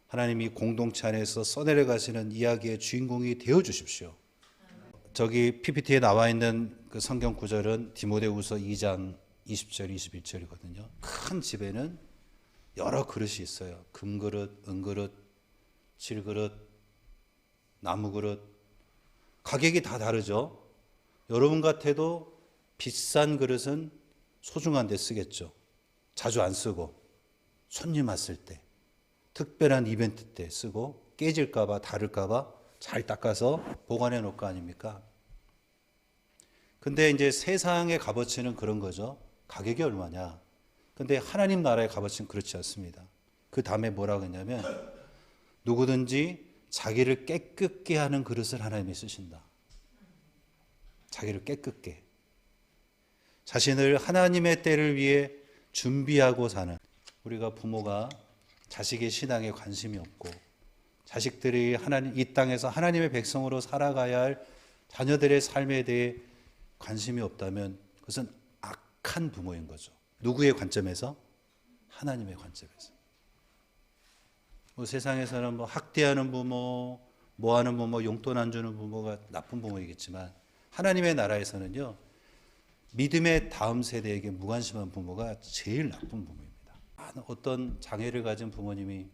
하나님이 공동체 안에서 써내려 가시는 이야기의 주인공이 되어 주십시오. 저기 PPT에 나와 있는 그 성경 구절은 디모데후서 2장 20절 21절이거든요. 큰 집에는 여러 그릇이 있어요. 금그릇, 은그릇, 질그릇, 나무그릇. 가격이 다 다르죠. 여러분 같아도 비싼 그릇은 소중한 데 쓰겠죠. 자주 안 쓰고 손님 왔을 때 특별한 이벤트 때 쓰고 깨질까 봐 다를까 봐 잘 닦아서 보관해 놓을 거 아닙니까? 근데 이제 세상의 값어치는 그런 거죠. 가격이 얼마냐. 근데 하나님 나라의 값어치는 그렇지 않습니다. 그 다음에 뭐라고 했냐면 누구든지 자기를 깨끗게 하는 그릇을 하나님이 쓰신다. 자기를 깨끗게. 자신을 하나님의 때를 위해 준비하고 사는, 우리가 부모가 자식의 신앙에 관심이 없고 자식들이 이 땅에서 하나님의 백성으로 살아가야 할 자녀들의 삶에 대해 관심이 없다면 그것은 악한 부모인 거죠. 누구의 관점에서? 하나님의 관점에서. 세상에서는 학대하는 부모, 뭐하는 부모, 용돈 안 주는 부모가 나쁜 부모이겠지만 하나님의 나라에서는요, 믿음의 다음 세대에게 무관심한 부모가 제일 나쁜 부모입니다. 어떤 장애를 가진 부모님이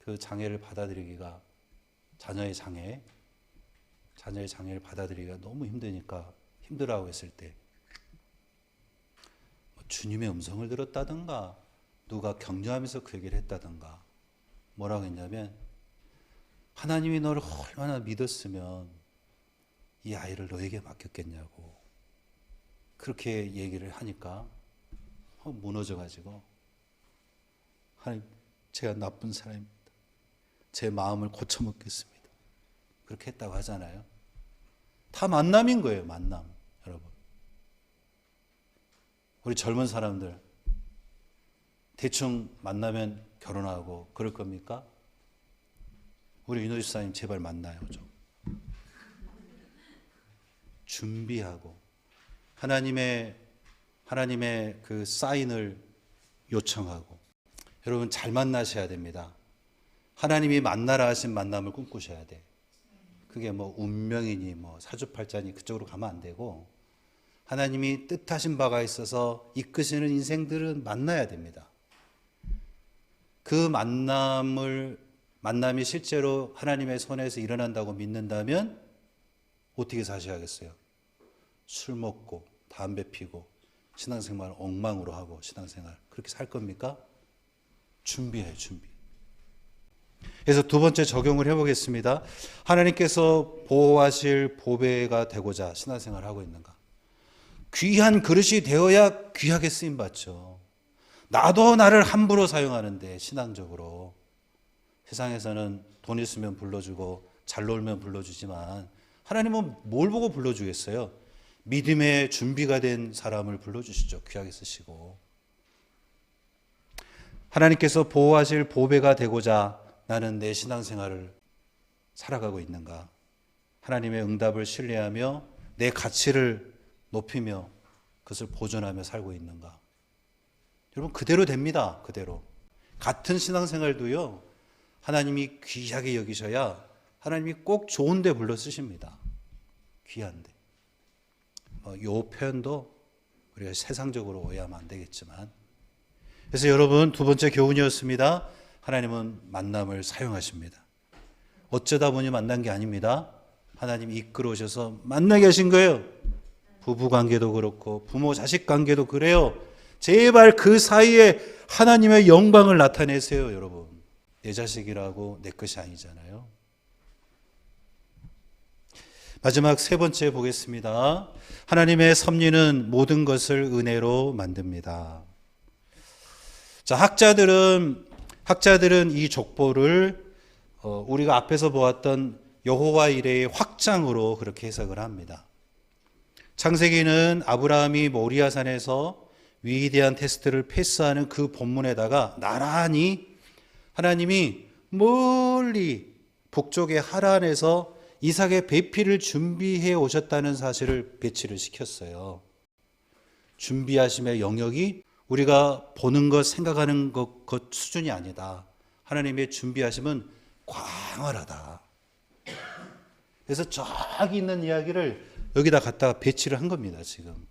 그 장애를 받아들이기가 자녀의 장애를 받아들이기가 너무 힘드니까 힘들어하고 있을 때 주님의 음성을 들었다든가 누가 격려하면서 그 얘기를 했다든가 뭐라고 했냐면 하나님이 너를 얼마나 믿었으면 이 아이를 너에게 맡겼겠냐고 그렇게 얘기를 하니까 무너져가지고 하나님 제가 나쁜 사람입니다. 제 마음을 고쳐먹겠습니다. 그렇게 했다고 하잖아요. 다 만남인 거예요. 만남. 여러분 우리 젊은 사람들 대충 만나면 결혼하고 그럴 겁니까? 우리 윤호 집사님 제발 만나요 좀. 준비하고 하나님의 그 사인을 요청하고 여러분 잘 만나셔야 됩니다. 하나님이 만나라 하신 만남을 꿈꾸셔야 돼. 그게 뭐 운명이니 뭐 사주팔자니 그쪽으로 가면 안 되고 하나님이 뜻하신 바가 있어서 이끄시는 인생들은 만나야 됩니다. 그 만남이 실제로 하나님의 손에서 일어난다고 믿는다면 어떻게 사셔야겠어요? 술 먹고 담배 피고 신앙생활 엉망으로 하고 신앙생활 그렇게 살 겁니까? 준비해요. 준비. 그래서 두 번째 적용을 해보겠습니다. 하나님께서 보호하실 보배가 되고자 신앙생활을 하고 있는가? 귀한 그릇이 되어야 귀하게 쓰임받죠. 나도 나를 함부로 사용하는데 신앙적으로 세상에서는 돈 있으면 불러주고 잘 놀면 불러주지만 하나님은 뭘 보고 불러주겠어요? 믿음의 준비가 된 사람을 불러주시죠. 귀하게 쓰시고 하나님께서 보호하실 보배가 되고자 나는 내 신앙생활을 살아가고 있는가? 하나님의 응답을 신뢰하며 내 가치를 높이며 그것을 보존하며 살고 있는가? 여러분 그대로 됩니다. 그대로. 같은 신앙생활도요. 하나님이 귀하게 여기셔야 하나님이 꼭 좋은 데 불러 쓰십니다. 귀한데. 요 표현도 우리가 세상적으로 오해하면 안 되겠지만 그래서 여러분 두 번째 교훈이었습니다. 하나님은 만남을 사용하십니다. 어쩌다 보니 만난 게 아닙니다. 하나님이 이끌어 오셔서 만나게 하신 거예요. 부부관계도 그렇고 부모 자식 관계도 그래요. 제발 그 사이에 하나님의 영광을 나타내세요. 여러분 내 자식이라고 내 것이 아니잖아요. 마지막 세 번째 보겠습니다. 하나님의 섭리는 모든 것을 은혜로 만듭니다. 자, 학자들은 이 족보를 우리가 앞에서 보았던 여호와 이레의 확장으로 그렇게 해석을 합니다. 창세기는 아브라함이 모리아산에서 위대한 테스트를 패스하는 그 본문에다가 나란히 하나님이 멀리 북쪽의 하란에서 이삭의 배필을 준비해 오셨다는 사실을 배치를 시켰어요. 준비하심의 영역이 우리가 보는 것, 생각하는 것 수준이 아니다. 하나님의 준비하심은 광활하다. 그래서 저기 있는 이야기를 여기다 갖다가 배치를 한 겁니다. 지금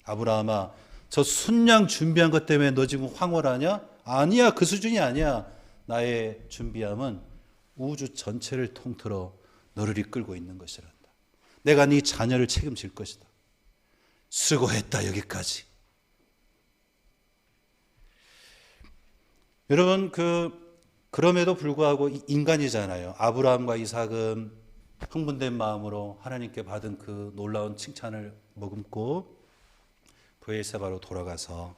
아브라함아, 저 순양 준비한 것 때문에 너 지금 황홀하냐? 아니야, 그 수준이 아니야. 나의 준비함은 우주 전체를 통틀어 너를 이끌고 있는 것이란다. 내가 네 자녀를 책임질 것이다. 수고했다 여기까지. 여러분 그럼에도 불구하고 인간이잖아요. 아브라함과 이삭은 흥분된 마음으로 하나님께 받은 그 놀라운 칭찬을 머금고 브엘세바로 돌아가서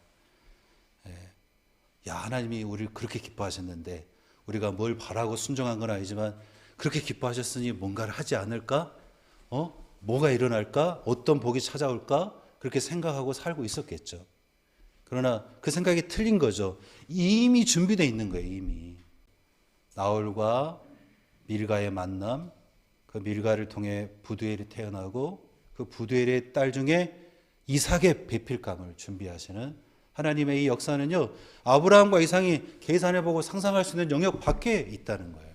야, 하나님이 우리를 그렇게 기뻐하셨는데 우리가 뭘 바라고 순종한 건 아니지만 그렇게 기뻐하셨으니 뭔가를 하지 않을까? 뭐가 일어날까? 어떤 복이 찾아올까? 그렇게 생각하고 살고 있었겠죠. 그러나 그 생각이 틀린 거죠. 이미 준비되어 있는 거예요. 이미 나홀과 밀가의 만남, 그 밀가를 통해 부두엘이 태어나고 그 부두엘의 딸 중에 이삭의 배필감을 준비하시는 하나님의 이 역사는요, 아브라함과 이삭이 계산해보고 상상할 수 있는 영역 밖에 있다는 거예요.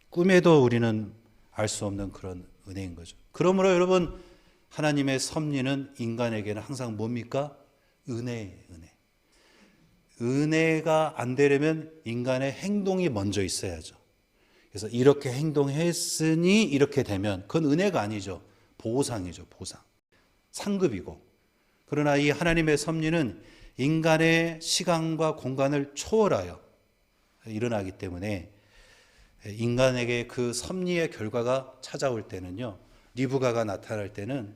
꿈에도 우리는 알 수 없는 그런 은혜인 거죠. 그러므로 여러분, 하나님의 섭리는 인간에게는 항상 뭡니까? 은혜예요, 은혜. 은혜가 안 되려면 인간의 행동이 먼저 있어야죠. 그래서 이렇게 행동했으니 이렇게 되면 그건 은혜가 아니죠. 보상이죠. 보상. 상급이고. 그러나 이 하나님의 섭리는 인간의 시간과 공간을 초월하여 일어나기 때문에 인간에게 그 섭리의 결과가 찾아올 때는요, 리브가가 나타날 때는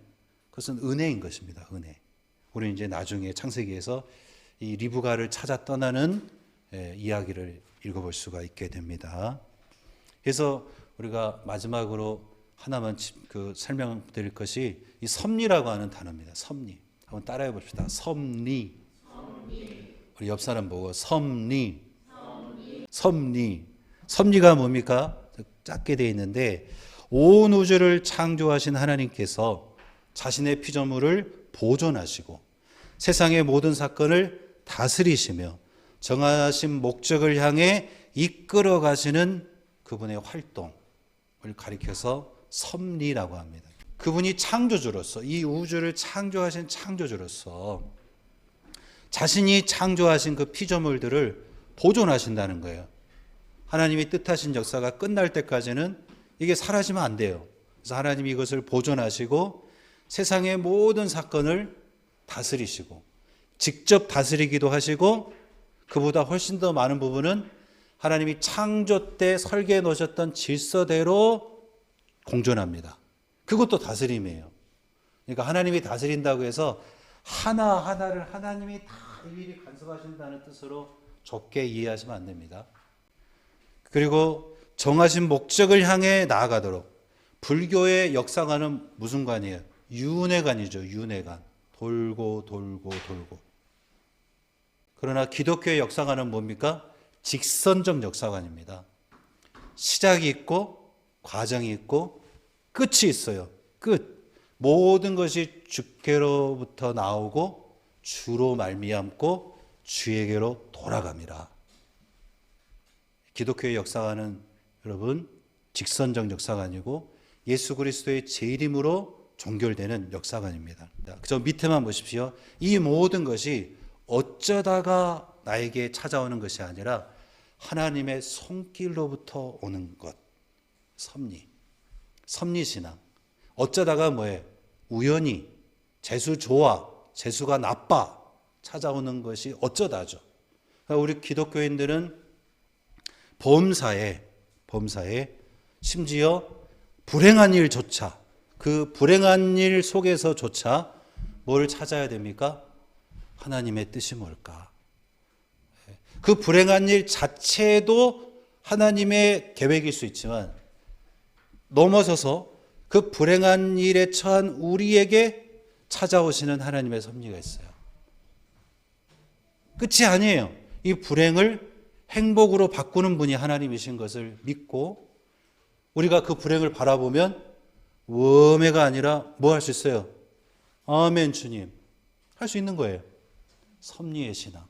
그것은 은혜인 것입니다. 은혜. 우리는 이제 나중에 창세기에서 이 리브가를 찾아 떠나는 이야기를 읽어볼 수가 있게 됩니다. 그래서 우리가 마지막으로 하나만 설명드릴 것이 이 섭리라고 하는 단어입니다. 섭리. 한번 따라해 봅시다. 섭리. 우리 옆 사람 보고 섭리. 섭리. 섭리가 뭡니까? 작게 되어 있는데 온 우주를 창조하신 하나님께서 자신의 피조물을 보존하시고 세상의 모든 사건을 다스리시며 정하신 목적을 향해 이끌어 가시는 그분의 활동을 가리켜서 섭리라고 합니다. 그분이 창조주로서, 이 우주를 창조하신 창조주로서 자신이 창조하신 그 피조물들을 보존하신다는 거예요. 하나님이 뜻하신 역사가 끝날 때까지는 이게 사라지면 안 돼요. 그래서 하나님이 이것을 보존하시고 세상의 모든 사건을 다스리시고 직접 다스리기도 하시고 그보다 훨씬 더 많은 부분은 하나님이 창조 때 설계해 놓으셨던 질서대로 공존합니다. 그것도 다스림이에요. 그러니까 하나님이 다스린다고 해서 하나하나를 하나님이 다 일일이 간섭하신다는 뜻으로 좁게 이해하시면 안 됩니다. 그리고 정하신 목적을 향해 나아가도록, 불교의 역사관은 무슨 관이에요? 윤회관이죠. 윤회관. 돌고 돌고 돌고. 그러나 기독교의 역사관은 뭡니까? 직선적 역사관입니다. 시작이 있고 과정이 있고 끝이 있어요. 끝. 모든 것이 주께로부터 나오고 주로 말미암고 주에게로 돌아갑니다. 기독교의 역사관은 여러분 직선적 역사관이고 예수 그리스도의 재림으로 종결되는 역사관입니다. 저 밑에만 보십시오. 이 모든 것이 어쩌다가 나에게 찾아오는 것이 아니라 하나님의 손길로부터 오는 것. 섭리. 섭리신앙. 어쩌다가 뭐예요? 우연히 재수 좋아, 재수가 나빠 찾아오는 것이 어쩌다죠. 그러니까 우리 기독교인들은 범사에 심지어 불행한 일조차, 그 불행한 일 속에서조차 뭘 찾아야 됩니까? 하나님의 뜻이 뭘까? 그 불행한 일 자체도 하나님의 계획일 수 있지만 넘어서서 그 불행한 일에 처한 우리에게 찾아오시는 하나님의 섭리가 있어요. 끝이 아니에요. 이 불행을 행복으로 바꾸는 분이 하나님이신 것을 믿고 우리가 그 불행을 바라보면 웜해가 아니라 뭐 할 수 있어요? 아멘 주님. 할 수 있는 거예요. 섭리의 신앙.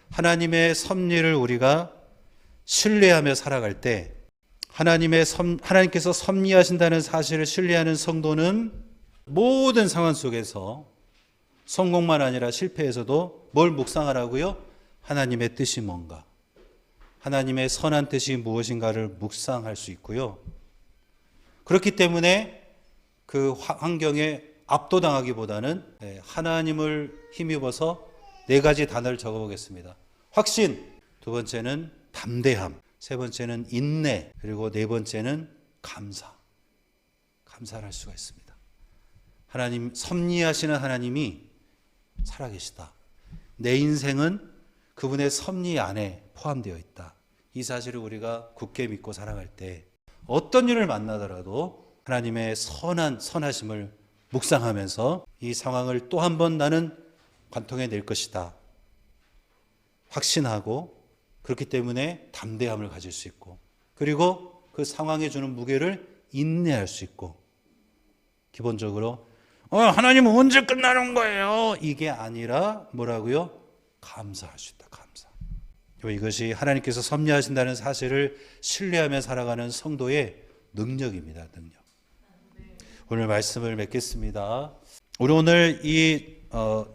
하나님의 섭리를 우리가 신뢰하며 살아갈 때 하나님께서 섭리하신다는 사실을 신뢰하는 성도는 모든 상황 속에서 성공만 아니라 실패에서도 뭘 묵상하라고요? 하나님의 뜻이 뭔가, 하나님의 선한 뜻이 무엇인가를 묵상할 수 있고요. 그렇기 때문에 그 환경에 압도당하기보다는 하나님을 힘입어서 4가지 단어를 적어보겠습니다. 확신, 두 번째는 담대함, 세 번째는 인내, 그리고 네 번째는 감사. 감사를 할 수가 있습니다. 하나님, 섭리하시는 하나님이 살아계시다. 내 인생은 그분의 섭리 안에 포함되어 있다. 이 사실을 우리가 굳게 믿고 살아갈 때 어떤 일을 만나더라도 하나님의 선하심을 묵상하면서 이 상황을 또 한 번 나는 관통해 낼 것이다. 확신하고 그렇기 때문에 담대함을 가질 수 있고 그리고 그 상황에 주는 무게를 인내할 수 있고 기본적으로 하나님은 언제 끝나는 거예요? 이게 아니라 뭐라고요? 감사할 수 있다. 감사. 이것이 하나님께서 섭리하신다는 사실을 신뢰하며 살아가는 성도의 능력입니다. 능력. 오늘 말씀을 맺겠습니다. 우리 오늘 이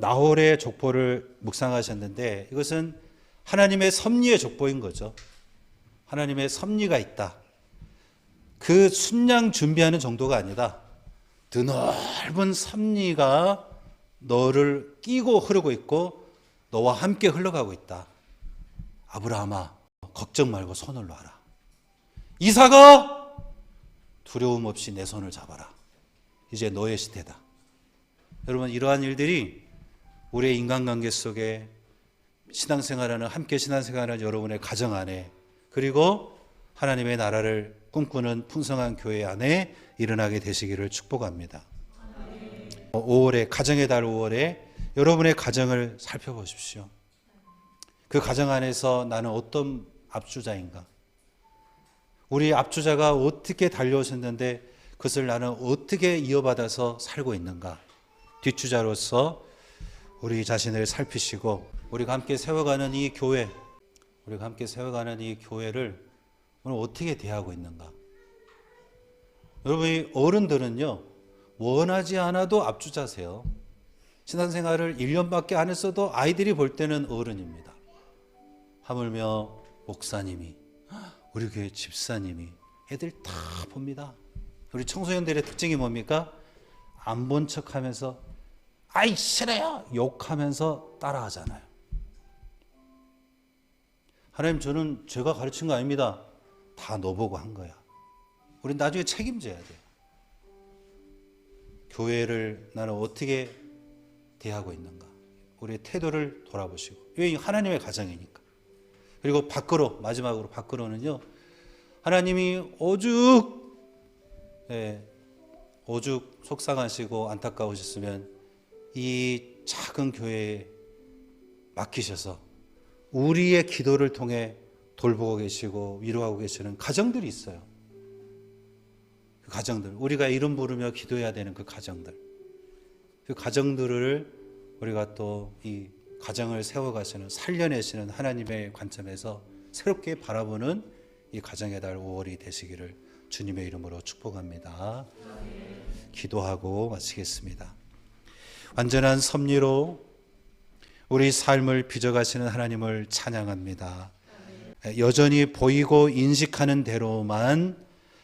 나홀의 족보를 묵상하셨는데 이것은 하나님의 섭리의 족보인 거죠. 하나님의 섭리가 있다. 그 순양 준비하는 정도가 아니다. 드넓은 섭리가 너를 끼고 흐르고 있고 너와 함께 흘러가고 있다. 아브라함아, 걱정 말고 손을 놔라. 이삭아, 두려움 없이 내 손을 잡아라. 이제 너의 시대다. 여러분, 이러한 일들이 우리의 인간관계 속에 신앙생활하는, 함께 신앙생활하는 여러분의 가정 안에, 그리고 하나님의 나라를 꿈꾸는 풍성한 교회 안에 일어나게 되시기를 축복합니다. 5월에 가정의 달 5월에 여러분의 가정을 살펴보십시오. 그 가정 안에서 나는 어떤 앞주자인가? 우리 앞주자가 어떻게 달려오셨는데 그것을 나는 어떻게 이어받아서 살고 있는가? 뒷주자로서 우리 자신을 살피시고 우리가 함께 세워가는 이 교회, 우리가 함께 세워가는 이 교회를 오늘 어떻게 대하고 있는가? 여러분, 어른들은요, 원하지 않아도 앞주자세요. 신앙생활을 1년밖에 안 했어도 아이들이 볼 때는 어른입니다. 하물며 목사님이, 우리 교회 집사님이, 애들 다 봅니다. 우리 청소년들의 특징이 뭡니까? 안 본 척하면서 아이 싫어요 욕하면서 따라하잖아요. 하나님, 저는 제가 가르친 거 아닙니다. 다 너 보고 한 거야. 우린 나중에 책임져야 돼요. 교회를 나는 어떻게 대하고 있는가? 우리의 태도를 돌아보시고, 왜 하나님의 가정이니까. 그리고 밖으로, 마지막으로 밖으로는요, 하나님이 오죽 속상하시고 안타까우셨으면 이 작은 교회에 맡기셔서 우리의 기도를 통해 돌보고 계시고 위로하고 계시는 가정들이 있어요. 그 가정들, 우리가 이름 부르며 기도해야 되는 그 가정들, 그 가정들을 우리가 또 이 가정을 세워가시는, 살려내시는 하나님의 관점에서 새롭게 바라보는 이 가정의 달 5월이 되시기를 주님의 이름으로 축복합니다. 기도하고 마치겠습니다. 완전한 섭리로 우리 삶을 빚어가시는 하나님을 찬양합니다. 여전히 보이고 인식하는 대로만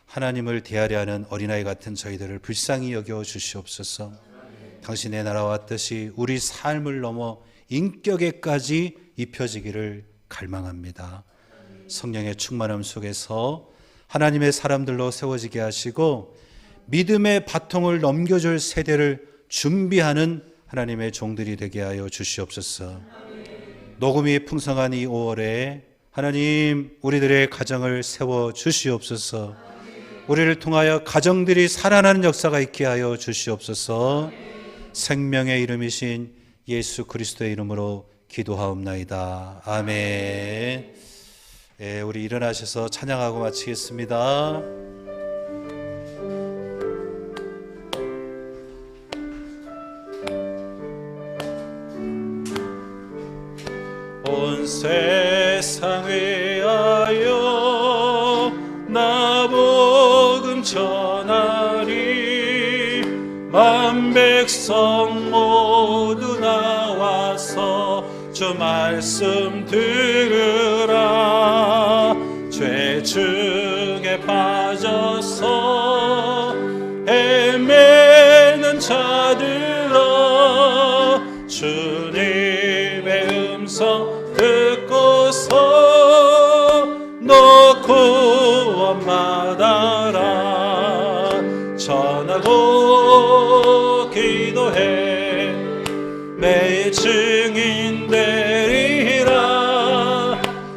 하나님을 대하려 하는 어린아이 같은 저희들을 불쌍히 여겨 주시옵소서. 당신의 나라와 뜻이 우리 삶을 넘어 인격에까지 입혀지기를 갈망합니다. 성령의 충만함 속에서 하나님의 사람들로 세워지게 하시고 믿음의 바통을 넘겨줄 세대를 준비하는 하나님의 종들이 되게 하여 주시옵소서. 녹음이 풍성한 이 5월에 하나님, 우리들의 가정을 세워 주시옵소서. 우리를 통하여 가정들이 살아나는 역사가 있게 하여 주시옵소서. 생명의 이름이신 예수 그리스도의 이름으로 기도하옵나이다. 아멘. 우리 일어나셔서 찬양하고 마치겠습니다. 온 세상 위하여 나 복음 전하리. 만 백성 모두 나와서 주 말씀 들으라. 죄 중에 빠져서 헤매는 자들아, 주님의 음성 듣고서 너 구원 받아라. 전하고 기도해 매일 증인 되리라.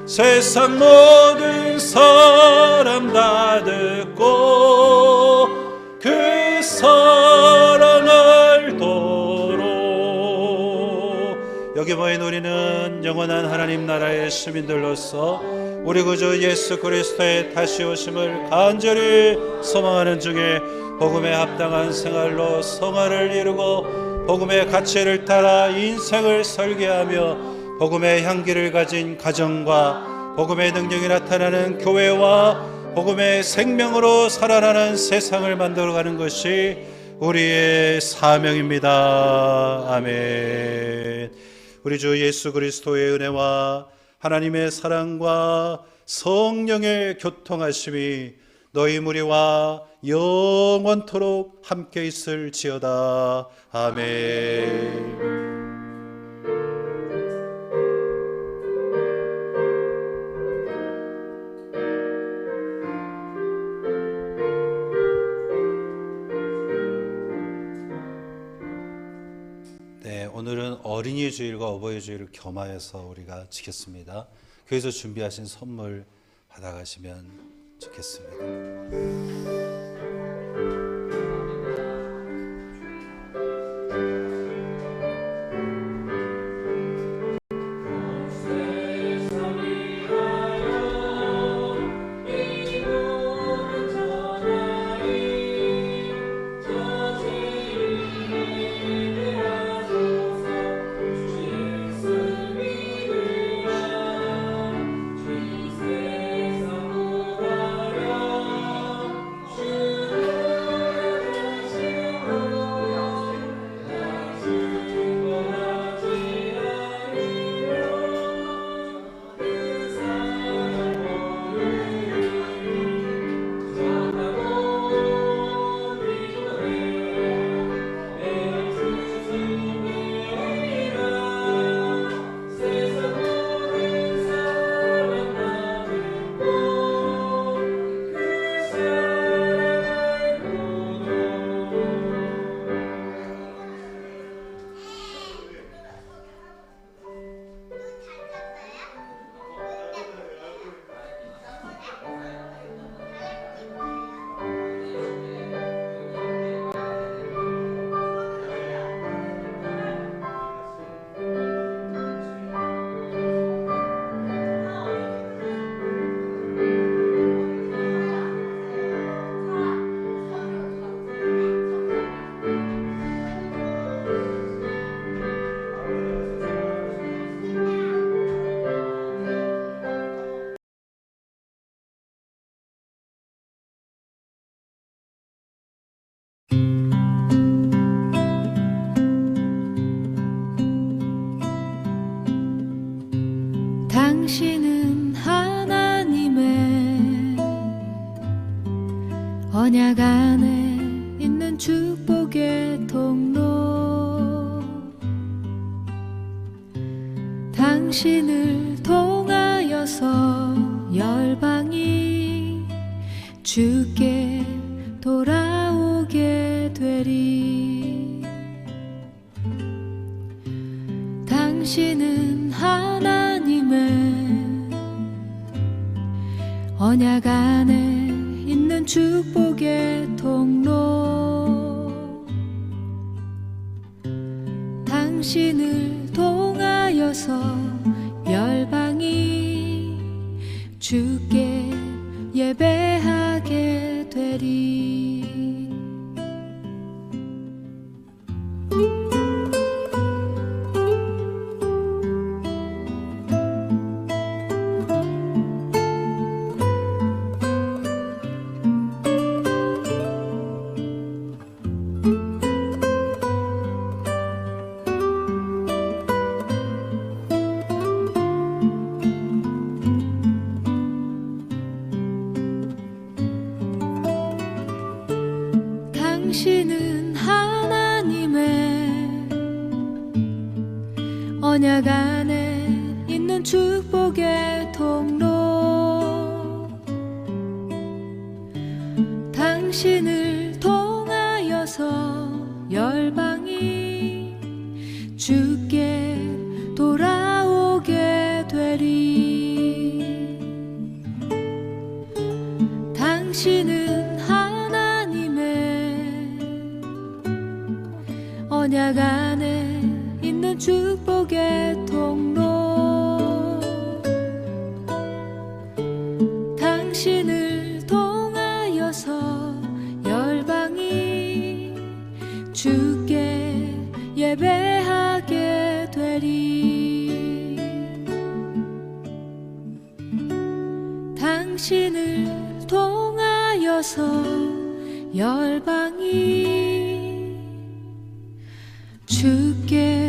세상 모든 사람 다 듣고 그 사랑 알도록. 여기 모인 우리는 영원한 하나님 나라의 시민들로서 우리 구주 예수 그리스도의 다시 오심을 간절히 소망하는 중에 복음에 합당한 생활로 성화를 이루고 복음의 가치를 따라 인생을 설계하며 복음의 향기를 가진 가정과 복음의 능력이 나타나는 교회와 복음의 생명으로 살아나는 세상을 만들어가는 것이 우리의 사명입니다. 아멘. 우리 주 예수 그리스도의 은혜와 하나님의 사랑과 성령의 교통하심이 너희 무리와 영원토록 함께 있을지어다. 아멘. 네, 오늘은 어린이 주일과 어버이 주일을 겸하여서 우리가 지켰습니다. 교회에서 준비하신 선물 받아가시면 좋겠습니다. 당신은 하나님의 언약 안에 있는 축복의 통로, 당신을 통하여서 열방이 주께 돌아오게 되리. 당신은 하나님의 언약 안에 있는 축복의 통로, 당신을 통하여서 열방이 주께 예배하게 되리. 당신은 하나님의 언약 안에 있는 축복의 통로, 당신을 통하여서 열방이 주께 돌아오게 되리. 당신은 언약 안에 있는 축복의 통로, 당신을 통하여서 열방이 주께 예배하게 되리. 당신을 통하여서 열방이 주께